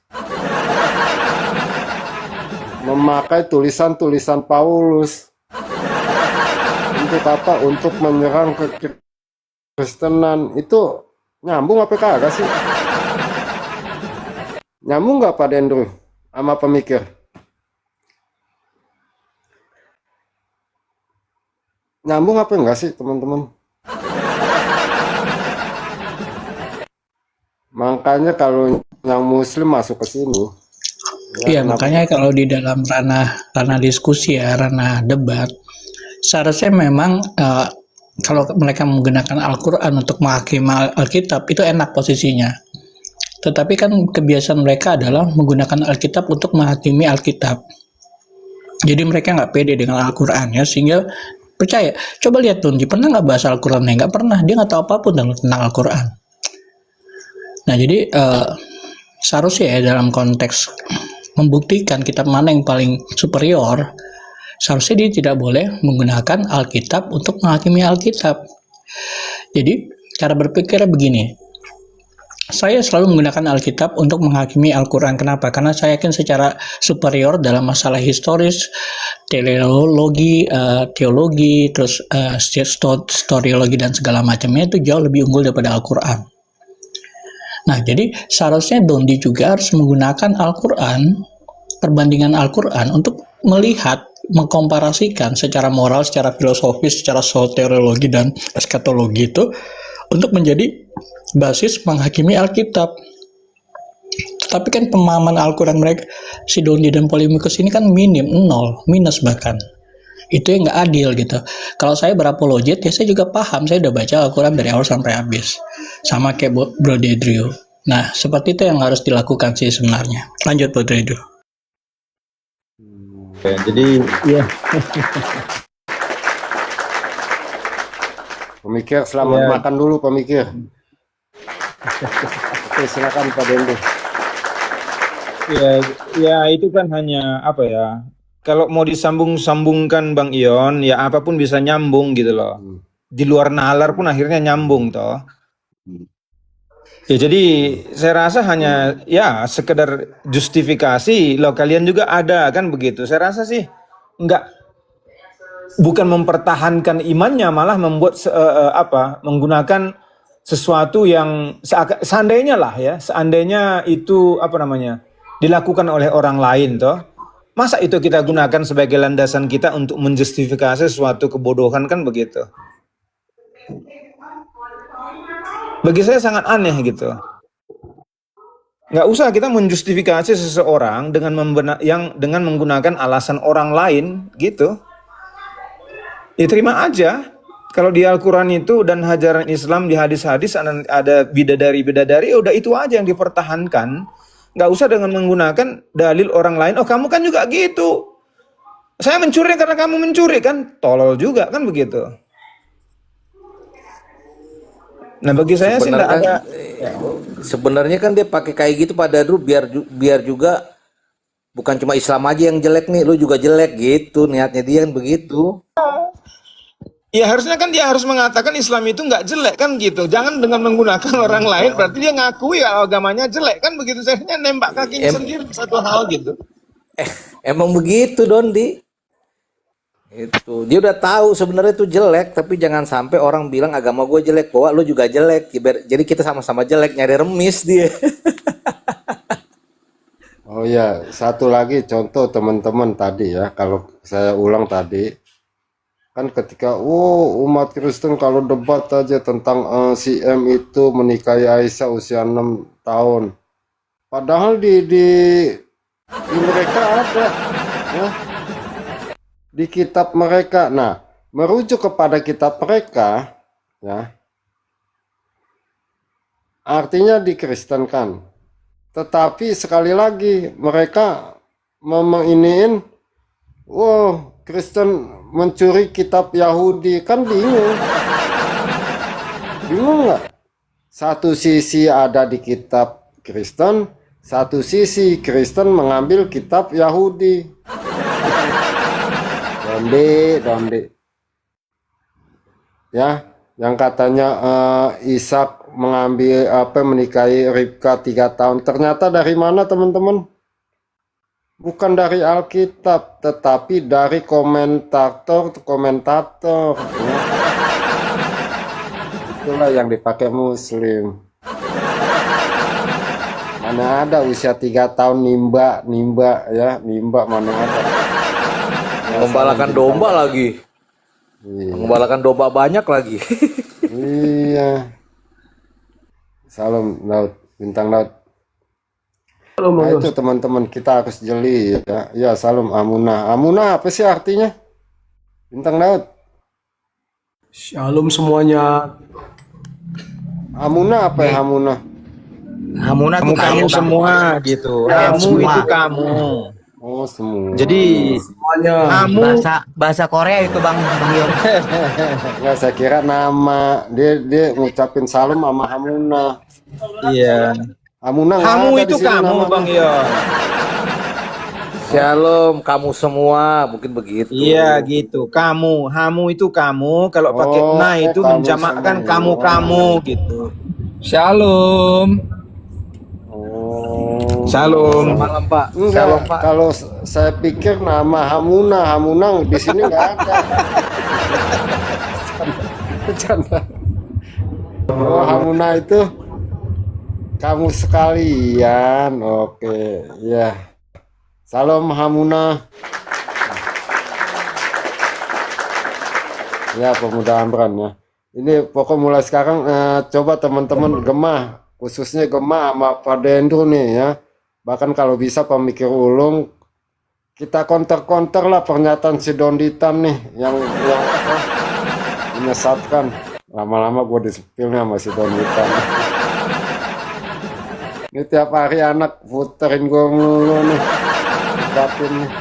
Speaker 2: memakai tulisan-tulisan Paulus untuk apa? Untuk menyerang kekristenan. Itu nyambung apa kagak sih? Nyambung nggak Pak Dendro sama pemikir? Nyambung apa enggak sih teman-teman? Makanya kalau yang muslim masuk ke sini ya,
Speaker 1: Iya, makanya kalau di dalam ranah diskusi ya, ranah debat, seharusnya memang kalau mereka menggunakan Al-Quran untuk menghakimi Alkitab, itu enak posisinya. Tetapi kan kebiasaan mereka adalah menggunakan Alkitab untuk menghakimi Alkitab. Jadi mereka nggak pede dengan Al-Quran ya, sehingga percaya. Coba lihat tuh, pernah nggak bahas Al-Quran? Nggak pernah, dia nggak tahu apapun tentang Al-Quran. Nah, jadi seharusnya ya dalam konteks membuktikan kitab mana yang paling superior, seharusnya dia tidak boleh menggunakan Alkitab untuk menghakimi Alkitab. Jadi, cara berpikirnya begini, saya selalu menggunakan Alkitab untuk menghakimi Al-Quran. Kenapa? Karena saya yakin secara superior dalam masalah historis, teleologi, teologi, terus historiologi dan segala macamnya itu jauh lebih unggul daripada Al-Quran. Nah, jadi seharusnya Dondi juga harus menggunakan Al-Quran, perbandingan Al-Quran untuk melihat, mengkomparasikan secara moral, secara filosofis, secara soteriologi dan eskatologi itu untuk menjadi basis menghakimi Alkitab. Tetapi kan pemahaman Al-Quran mereka, si Dondi dan Polemikus ini kan minim, nol, minus bahkan. Itu yang nggak adil gitu. Kalau saya berapologet ya saya juga paham, saya udah baca Al-Quran dari awal sampai habis. Sama kayak Bro Dedrio. Nah, seperti itu yang harus dilakukan sih sebenarnya. Lanjut Bro Dedrio.
Speaker 7: Oke, jadi ya
Speaker 2: pemikir selamat
Speaker 7: Ya.
Speaker 2: makan dulu pemikir. Oke, silakan Pak Dendro.
Speaker 7: ya itu kan hanya apa ya? Kalau mau disambung-sambungkan Bang Ion, ya apapun bisa nyambung gitu loh. Di luar nalar pun akhirnya nyambung toh. Ya jadi saya rasa hanya ya sekedar justifikasi loh, kalian juga ada kan begitu. Saya rasa sih bukan mempertahankan imannya, malah membuat menggunakan sesuatu yang seandainya itu dilakukan oleh orang lain toh. Masa itu kita gunakan sebagai landasan kita untuk menjustifikasi suatu kebodohan, kan begitu. Bagi saya sangat aneh gitu. Nggak usah kita menjustifikasi seseorang dengan menggunakan alasan orang lain gitu. Ya terima aja. Kalau di Al-Quran itu dan ajaran Islam di hadis-hadis ada bidadari-bidadari, ya udah itu aja yang dipertahankan. Nggak usah dengan menggunakan dalil orang lain. Oh kamu kan juga gitu. Saya mencuri karena kamu mencuri kan. Tolol juga kan begitu. Nah bagi saya sih nggak ada.
Speaker 3: Sebenarnya kan dia pakai kayak gitu pada dulu biar juga bukan cuma Islam aja yang jelek nih, lu juga jelek gitu, niatnya dia kan begitu.
Speaker 7: Ya harusnya kan dia harus mengatakan Islam itu nggak jelek kan gitu. Jangan dengan menggunakan orang lain berarti dia ngakui ya agamanya jelek kan begitu. Saya nembak kakinya sendiri satu hal gitu.
Speaker 3: Emang begitu Dondi. Itu dia udah tahu sebenarnya itu jelek, tapi jangan sampai orang bilang agama gue jelek, bahwa lu juga jelek. Jadi kita sama-sama jelek, nyari remis dia.
Speaker 2: Oh ya, satu lagi contoh teman-teman tadi ya, kalau saya ulang tadi, kan ketika umat Kristen kalau debat aja tentang si M itu menikahi Aisyah usia 6 tahun. Padahal di mereka ada ya, di kitab mereka. Nah, merujuk kepada kitab mereka ya, artinya dikristenkan. Tetapi sekali lagi mereka menginiin, Kristen mencuri kitab Yahudi, kan bingung. Bingung nggak? Satu sisi ada di kitab Kristen, satu sisi Kristen mengambil kitab Yahudi. Donde. Ya, yang katanya Ishak mengambil menikahi Ribka 3 tahun. Ternyata dari mana teman-teman? Bukan dari Alkitab, tetapi dari komentator. Ya. Itulah yang dipakai Muslim. Mana ada usia 3 tahun nimba ya, nimba mana ada.
Speaker 3: Mengembalakan domba lagi.
Speaker 2: Iya.
Speaker 3: Mengembalakan domba banyak lagi.
Speaker 2: Iya. Salam laut, bintang laut. Nah itu teman-teman kita harus jeli ya. Ya salam Amunah. Amunah apa sih artinya? Bintang laut.
Speaker 8: Shalom semuanya.
Speaker 2: Amunah apa ya Amunah?
Speaker 9: Hamunah tuh
Speaker 7: Kamu semua gitu.
Speaker 9: Kalian
Speaker 7: Kamu
Speaker 9: semua.
Speaker 7: itu kamu.
Speaker 2: Oh semua.
Speaker 7: Jadi
Speaker 8: Semuanya.
Speaker 7: kamu
Speaker 9: bahasa Korea itu Bang Yon.
Speaker 2: Nggak, saya kira nama dia ngucapin salam sama Amunah.
Speaker 7: iya.
Speaker 2: Amunah nggak
Speaker 7: Kamu
Speaker 2: ada di
Speaker 7: itu
Speaker 2: sini
Speaker 7: kamu
Speaker 2: namanya.
Speaker 7: Bang Yon.
Speaker 3: Shalom kamu semua, mungkin begitu.
Speaker 7: Iya gitu. Kamu itu kamu. Kalau pakai
Speaker 2: Oh,
Speaker 7: na itu
Speaker 2: kamu
Speaker 7: menjamakkan
Speaker 2: semua.
Speaker 7: kamu gitu.
Speaker 10: Shalom.
Speaker 2: Oh.
Speaker 7: Shalom.
Speaker 3: Malam Pak.
Speaker 2: Enggak,
Speaker 3: Shalom Pak.
Speaker 2: kalau saya pikir nama Hamunah di sini nggak ada. Bercanda. Oh, Hamunah itu kamu sekalian. Oke, ya. Salam Hamunah. Ya, pemuda Amran ya. Ini pokok mulai sekarang coba teman-teman gemah, khususnya gemah sama Pak Dendro nih ya. Bahkan kalau bisa pemikir ulung, kita counter lah pernyataan si Donditan nih yang apa, menyesatkan. Lama-lama gue disepilnya sama si Donditan. Ini tiap hari anak puterin gue mulu nih, batin nih.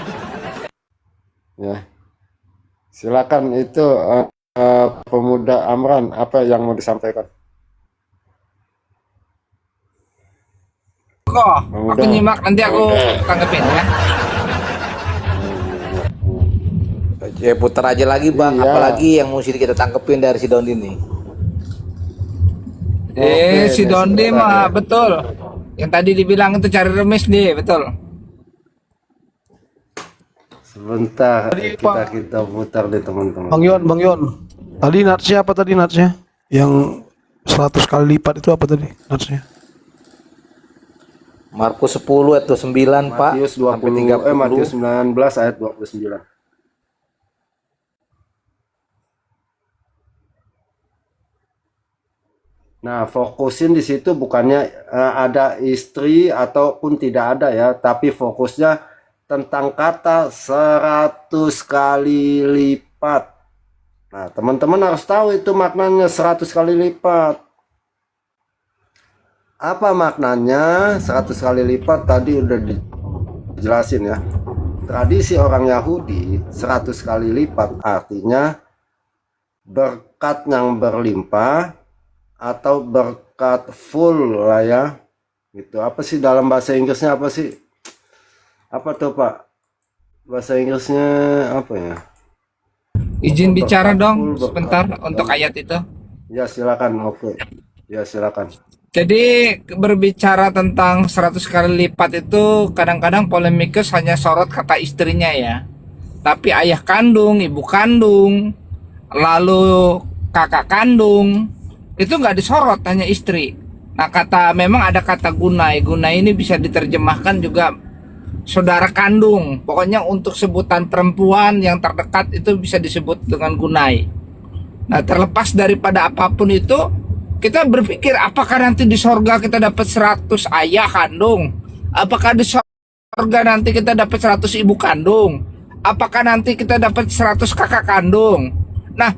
Speaker 2: Ya, silakan itu pemuda Amran, apa yang mau disampaikan?
Speaker 10: Aku nyimak, nanti aku tanggepin ya.
Speaker 3: Ya putar aja lagi Bang,
Speaker 2: Iya.
Speaker 3: apalagi yang mesti kita tangkepin dari si Dondi nih.
Speaker 10: Si Dondi mah betul. Yang tadi dibilang itu cari remis nih, betul.
Speaker 2: Sebentar, kita putar deh teman-teman.
Speaker 8: Bang Yon. Tadi natsnya apa tadi natsnya? Yang 100 kali lipat itu apa tadi natsnya?
Speaker 3: Markus 10 ayat 29 Pak.
Speaker 2: Matius
Speaker 3: Sampai
Speaker 2: 20,
Speaker 3: 30.
Speaker 2: Matius 19 ayat 29. Nah, fokusin di situ bukannya ada istri ataupun tidak ada ya, tapi fokusnya tentang kata 100 kali lipat. Nah, teman-teman harus tahu itu maknanya 100 kali lipat. Apa maknanya 100 kali lipat? Tadi udah dijelasin ya. Tradisi orang Yahudi 100 kali lipat artinya berkat yang berlimpah atau berkat full lah ya. Gitu. Apa sih dalam bahasa Inggrisnya apa sih? Apa tuh Pak? Bahasa Inggrisnya apa ya?
Speaker 10: Izin bicara
Speaker 2: Berkat
Speaker 10: dong
Speaker 2: full,
Speaker 10: sebentar
Speaker 2: berkat
Speaker 10: untuk ayat itu.
Speaker 2: Ya silakan, oke. Ya silakan.
Speaker 10: Jadi berbicara tentang 100 kali lipat itu kadang-kadang polemikus hanya sorot kata istrinya ya. Tapi ayah kandung, ibu kandung, lalu kakak kandung itu nggak disorot, hanya istri. Nah memang ada kata gunai. Gunai ini bisa diterjemahkan juga saudara kandung. Pokoknya untuk sebutan perempuan yang terdekat itu bisa disebut dengan gunai. Nah terlepas daripada apapun itu, kita berpikir apakah nanti di sorga kita dapat 100 ayah kandung? Apakah di sorga nanti kita dapat 100 ibu kandung? Apakah nanti kita dapat 100 kakak kandung? Nah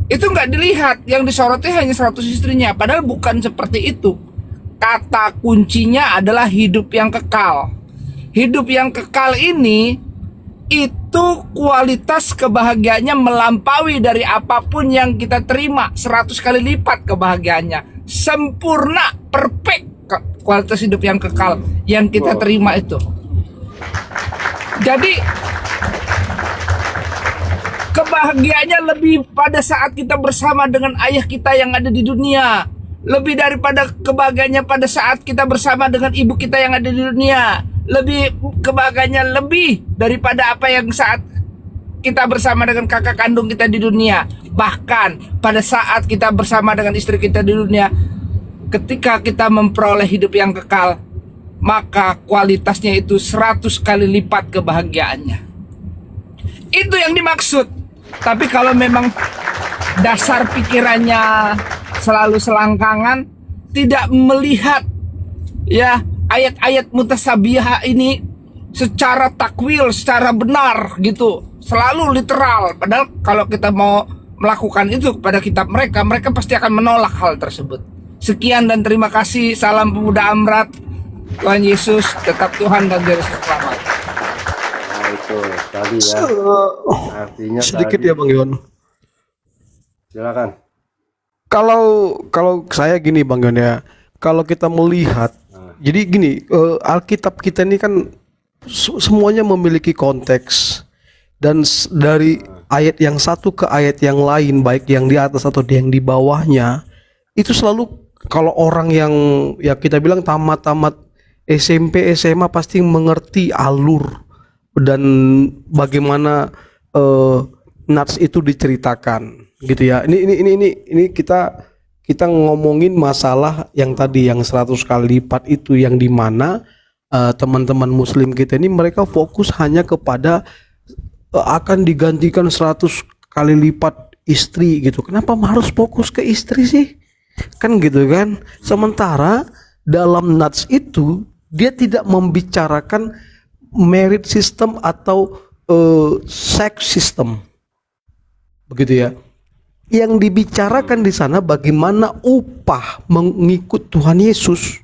Speaker 10: itu nggak dilihat, yang disorotnya hanya 100 istrinya. Padahal bukan seperti itu. Kata kuncinya adalah hidup yang kekal. Hidup yang kekal ini itu kualitas kebahagiaannya melampaui dari apapun yang kita terima, 100 kali lipat kebahagiaannya. Sempurna, perfect kualitas hidup yang kekal yang kita terima itu. Jadi kebahagiaannya lebih pada saat kita bersama dengan ayah kita yang ada di dunia, lebih daripada kebahagiaannya pada saat kita bersama dengan ibu kita yang ada di dunia, lebih kebahagiaannya lebih daripada apa yang saat kita bersama dengan kakak kandung kita di dunia. Bahkan pada saat kita bersama dengan istri kita di dunia, ketika kita memperoleh hidup yang kekal, maka kualitasnya itu 100 kali lipat kebahagiaannya. Itu yang dimaksud. Tapi kalau memang dasar pikirannya selalu selangkangan, tidak melihat ya ayat-ayat mutasabihah ini secara takwil, secara benar gitu, selalu literal. Padahal kalau kita mau melakukan itu kepada kitab mereka, mereka pasti akan menolak hal tersebut. Sekian dan terima kasih. Salam pemuda Amrat. Tuhan Yesus tetap Tuhan dan Juru Selamat.
Speaker 2: Nah itu tadi ya. Artinya
Speaker 8: Sedikit
Speaker 2: tadi.
Speaker 8: ya Bang Yon.
Speaker 2: Silakan.
Speaker 8: Kalau saya gini Bang Yon ya, kalau kita melihat, jadi gini, Alkitab kita ini kan semuanya memiliki konteks, dan dari ayat yang satu ke ayat yang lain, baik yang di atas atau yang di bawahnya, itu selalu kalau orang yang ya kita bilang tamat SMP SMA pasti mengerti alur dan bagaimana nats itu diceritakan gitu ya. Ini kita ngomongin masalah yang tadi yang 100 kali lipat itu, yang dimana teman-teman muslim kita ini mereka fokus hanya kepada akan digantikan 100 kali lipat istri gitu. Kenapa harus fokus ke istri sih? Kan gitu kan. Sementara dalam nats itu dia tidak membicarakan merit system atau sex system. Begitu ya. Yang dibicarakan di sana bagaimana upah mengikut Tuhan Yesus.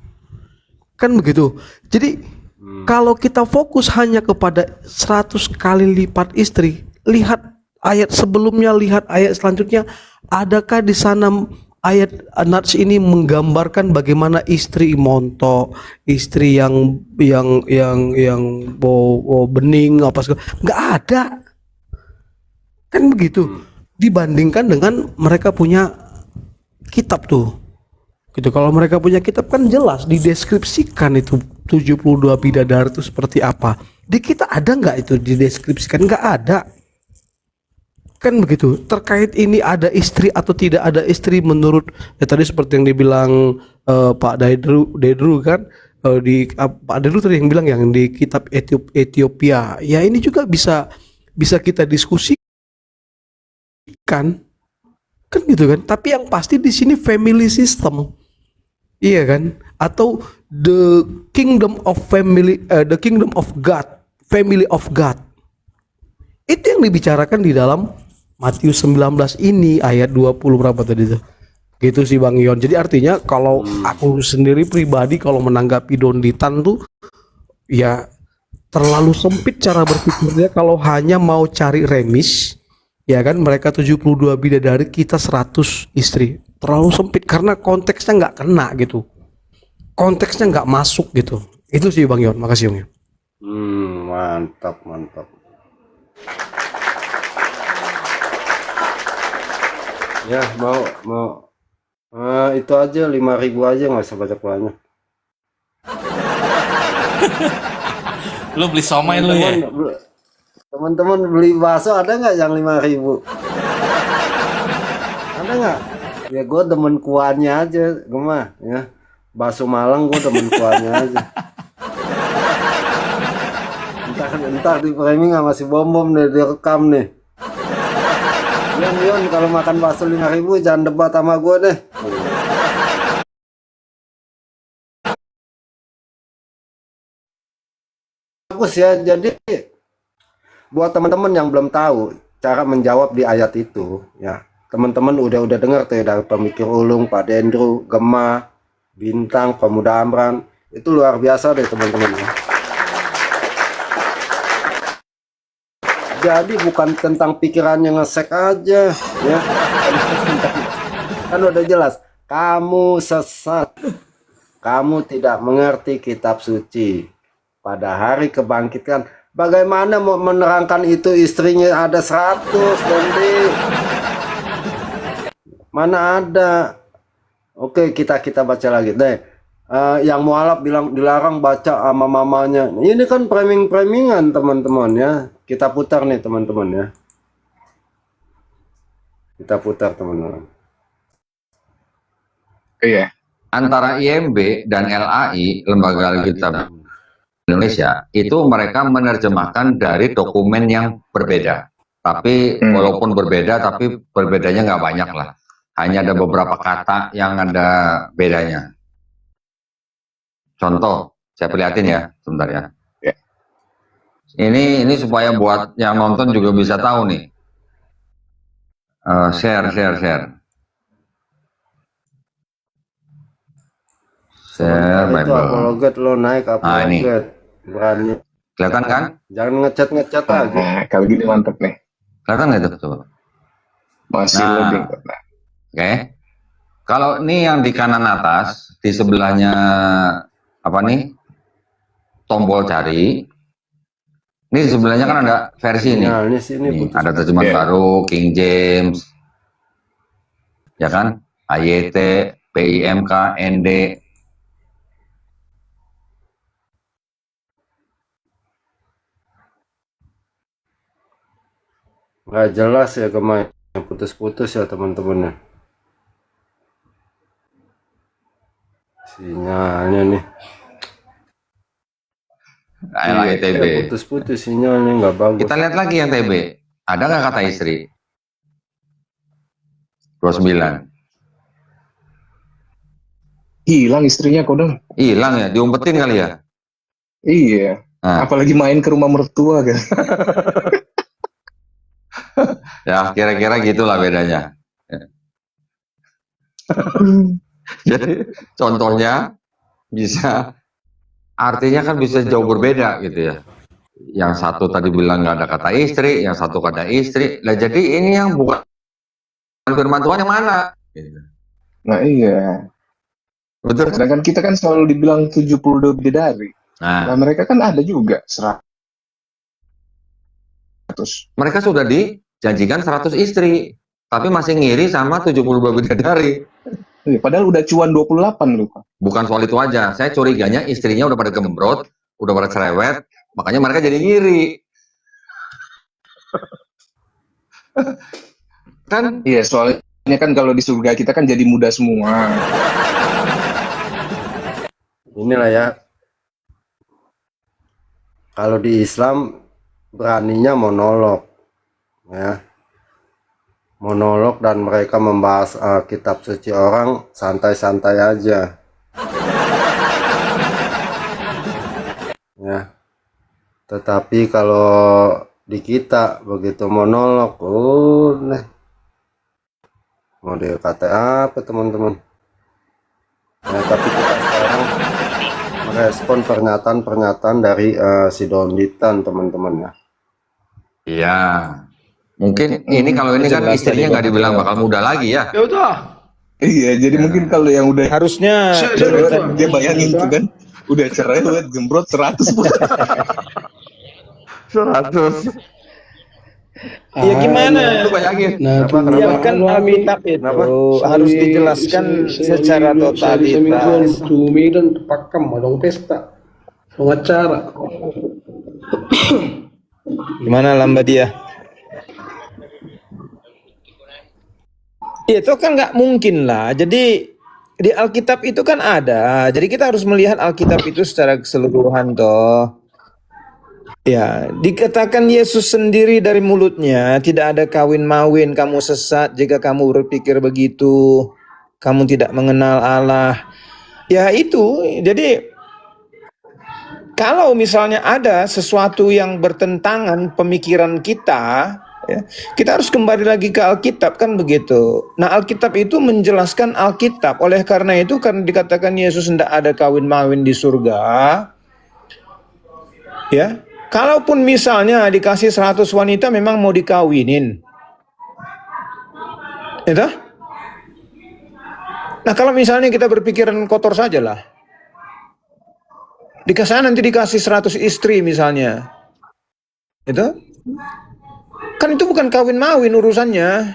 Speaker 8: Kan begitu. Jadi kalau kita fokus hanya kepada 100 kali lipat istri, lihat ayat sebelumnya, lihat ayat selanjutnya, adakah di sana ayat nats ini menggambarkan bagaimana istri montok, istri yang bening apa segala? Nggak ada. Kan begitu. Dibandingkan dengan mereka punya kitab tuh. Gitu. Kalau mereka punya kitab kan jelas dideskripsikan itu 72 bidadari itu seperti apa. Di kita ada nggak itu dideskripsikan? Nggak ada. Kan begitu. Terkait ini ada istri atau tidak ada istri menurut tadi seperti yang dibilang Pak Dedru kan, Pak Dedru tadi yang bilang yang di kitab Ethiopia. Ya ini juga bisa kita diskusikan. Kan gitu kan. Tapi yang pasti di sini family system. Iya kan? Atau the kingdom of God, family of God. Itu yang dibicarakan di dalam Matius 19 ini ayat 20 berapa tadi tuh? Gitu sih Bang Ion. Jadi artinya kalau aku sendiri pribadi kalau menanggapi Donditan tuh ya terlalu sempit cara berpikirnya kalau hanya mau cari remis. Ya kan, mereka 72 bidadari, kita 100 istri. Terlalu sempit karena konteksnya nggak kena gitu. Konteksnya nggak masuk gitu. Itu sih Bang Yon. Makasih Bang Yon.
Speaker 2: Mantap, mantap. Ya, mau itu aja 5.000 aja, nggak usah banyak-banyak.
Speaker 3: Lu beli somai lu ya?
Speaker 2: Teman-teman beli bakso ada nggak yang 5.000? Ada nggak? Ya gue demen kuahnya aja, gue mah ya. Bakso Malang gue demen kuahnya aja. Entar di framing sama si Bom nih, direkam nih. Yon, kalau makan bakso 5.000 jangan debat sama gue deh. Bagus ya, jadi buat teman-teman yang belum tahu cara menjawab di ayat itu, ya teman-teman udah dengar tuh dari Pemikir Ulung, Pak Dendru, Gema, Bintang, Pemuda Amran, itu luar biasa deh teman-teman ya. Jadi bukan tentang pikirannya ngesek aja, ya kan udah jelas, kamu sesat, kamu tidak mengerti kitab suci. Pada hari kebangkitan, bagaimana mau menerangkan itu istrinya ada 100, Dondi? Mana ada? Oke, kita baca lagi deh. Yang mualaf bilang dilarang baca sama mamanya. Ini kan framing-framingan teman-teman ya. Kita putar nih teman-teman ya. Kita putar teman-teman.
Speaker 6: Iya.
Speaker 5: Antara IMB dan LAI, Lembaga Alkitab Indonesia, itu mereka menerjemahkan dari dokumen yang berbeda. Tapi walaupun berbeda, tapi berbedanya nggak banyak lah. Hanya ada beberapa kata yang ada bedanya. Contoh, saya perlihatin ya, sebentar ya.
Speaker 6: Ya.
Speaker 5: Ini supaya buat yang nonton juga bisa tahu nih. Share. Share
Speaker 2: Itu
Speaker 5: Bible.
Speaker 2: apologet lo naik apologet. Berani.
Speaker 5: Kelihatan kan?
Speaker 2: Jangan ngecat aja.
Speaker 6: Nah, kalau gini mantep nih.
Speaker 5: Kelihatan nggak itu? Coba.
Speaker 6: Masih
Speaker 5: Nah.
Speaker 6: loading.
Speaker 5: Oke. Kalau ini yang di kanan atas, di sebelahnya apa nih? Tombol cari. Ini di sebelahnya kan ada versi ini.
Speaker 2: Nah, ini sini
Speaker 5: Nih,
Speaker 2: putus.
Speaker 5: ada terjemahan
Speaker 6: Yeah.
Speaker 5: baru, King James. Ya kan? AYT, PIMK, ND.
Speaker 2: Nggak jelas ya kemarin, putus-putus ya teman-teman ya. Sinyalnya nih.
Speaker 5: LAITB.
Speaker 2: Ya, putus-putus sinyalnya nggak bagus.
Speaker 5: Kita lihat lagi yang TB. Ada nggak kata istri? 29.
Speaker 6: Hilang istrinya kodong.
Speaker 5: Hilang ya, diumpetin kali ya.
Speaker 6: Iya.
Speaker 5: Nah.
Speaker 6: Apalagi main ke rumah mertua kan.
Speaker 5: Ya kira-kira gitulah bedanya. Jadi contohnya bisa, artinya kan bisa jauh berbeda gitu ya. Yang satu tadi bilang nggak ada kata istri, yang satu kata istri. Lah jadi ini yang bukan firman Tuhan yang mana? Gitu.
Speaker 6: Nah iya.
Speaker 5: Betul.
Speaker 6: Sedangkan kita kan selalu dibilang 72 bidadari. Nah
Speaker 5: Nah,
Speaker 6: mereka kan ada juga 100.
Speaker 5: mereka sudah dijanjikan 100 istri, tapi masih ngiri sama 72 bidadari.
Speaker 6: Iya, padahal udah cuan 28 loh Pak.
Speaker 5: Bukan soal itu aja, saya curiganya istrinya udah pada gembrot, udah pada cerewet, makanya mereka jadi ngiri. Kan?
Speaker 6: Iya, soalnya kan kalau di surga kita kan jadi muda semua.
Speaker 2: Inilah ya. Kalau di Islam beraninya monolog, ya. Monolog dan mereka membahas kitab suci orang santai-santai aja. Tetapi kalau di kita begitu monolog, mau dikata apa teman-teman? Nah, tapi kita sekarang merespon pernyataan-pernyataan dari si Donditan teman-teman ya.
Speaker 5: Iya. Mungkin ini kalau ini kan istrinya nggak dibilang bakal muda lagi ya.
Speaker 8: Ya udah.
Speaker 6: Iya, jadi mungkin kalau yang udah
Speaker 7: Harusnya
Speaker 6: cerewet, dia bayangin tuh kan, udah cerewet, gembrot 100 pun.
Speaker 2: 100.
Speaker 7: ya gimana?
Speaker 5: Lu bayangin.
Speaker 8: Nah,
Speaker 7: Ya kan Alkitab itu harus dijelaskan secara totalitas.
Speaker 8: Cumi dan pakam dong pesta. Pengacara.
Speaker 7: Gimana Lamba dia? Itu kan nggak mungkin lah. Jadi di Alkitab itu kan ada. Jadi kita harus melihat Alkitab itu secara keseluruhan toh. Ya, dikatakan Yesus sendiri dari mulutnya, tidak ada kawin-mawin, kamu sesat jika kamu berpikir begitu, kamu tidak mengenal Allah. Ya itu, jadi kalau misalnya ada sesuatu yang bertentangan pemikiran kita, ya, kita harus kembali lagi ke Alkitab kan begitu. Nah Alkitab itu menjelaskan Alkitab, oleh karena itu karena dikatakan Yesus tidak ada kawin-mawin di surga, ya. Kalaupun misalnya dikasih 100 wanita memang mau dikawinin. Itu? Nah kalau misalnya kita berpikiran kotor sajalah. Nanti dikasih 100 istri misalnya. Itu? Kan itu bukan kawin-mawin urusannya.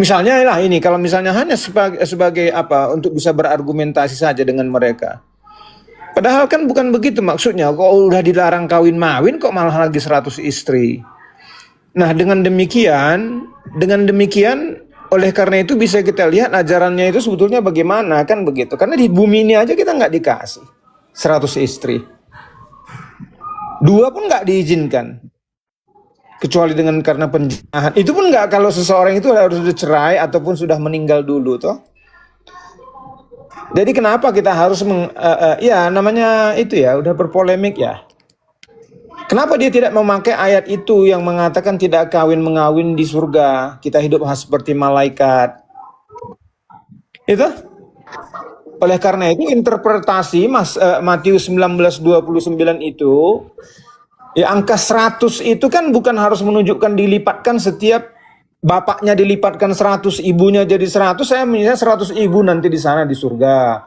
Speaker 7: Misalnya lah ini, kalau misalnya hanya sebagai apa, untuk bisa berargumentasi saja dengan mereka. Padahal kan bukan begitu maksudnya. Kok udah dilarang kawin mawin kok malah lagi 100 istri. Nah dengan demikian oleh karena itu bisa kita lihat ajarannya itu sebetulnya bagaimana kan begitu. Karena di bumi ini aja kita nggak dikasih 100 istri. 2 pun nggak diizinkan. Kecuali dengan karena penjinahan. Itu pun nggak kalau seseorang itu harus sudah cerai ataupun sudah meninggal dulu toh. Jadi kenapa kita harus ya namanya itu ya udah berpolemik ya. Kenapa dia tidak memakai ayat itu yang mengatakan tidak kawin-mengawin di surga, kita hidup seperti malaikat. Itu? Oleh karena itu interpretasi Matius 19:29 itu ya angka 100 itu kan bukan harus menunjukkan dilipatkan setiap bapaknya dilipatkan 100, ibunya jadi 100, saya misalnya 100 ibu nanti di sana di surga.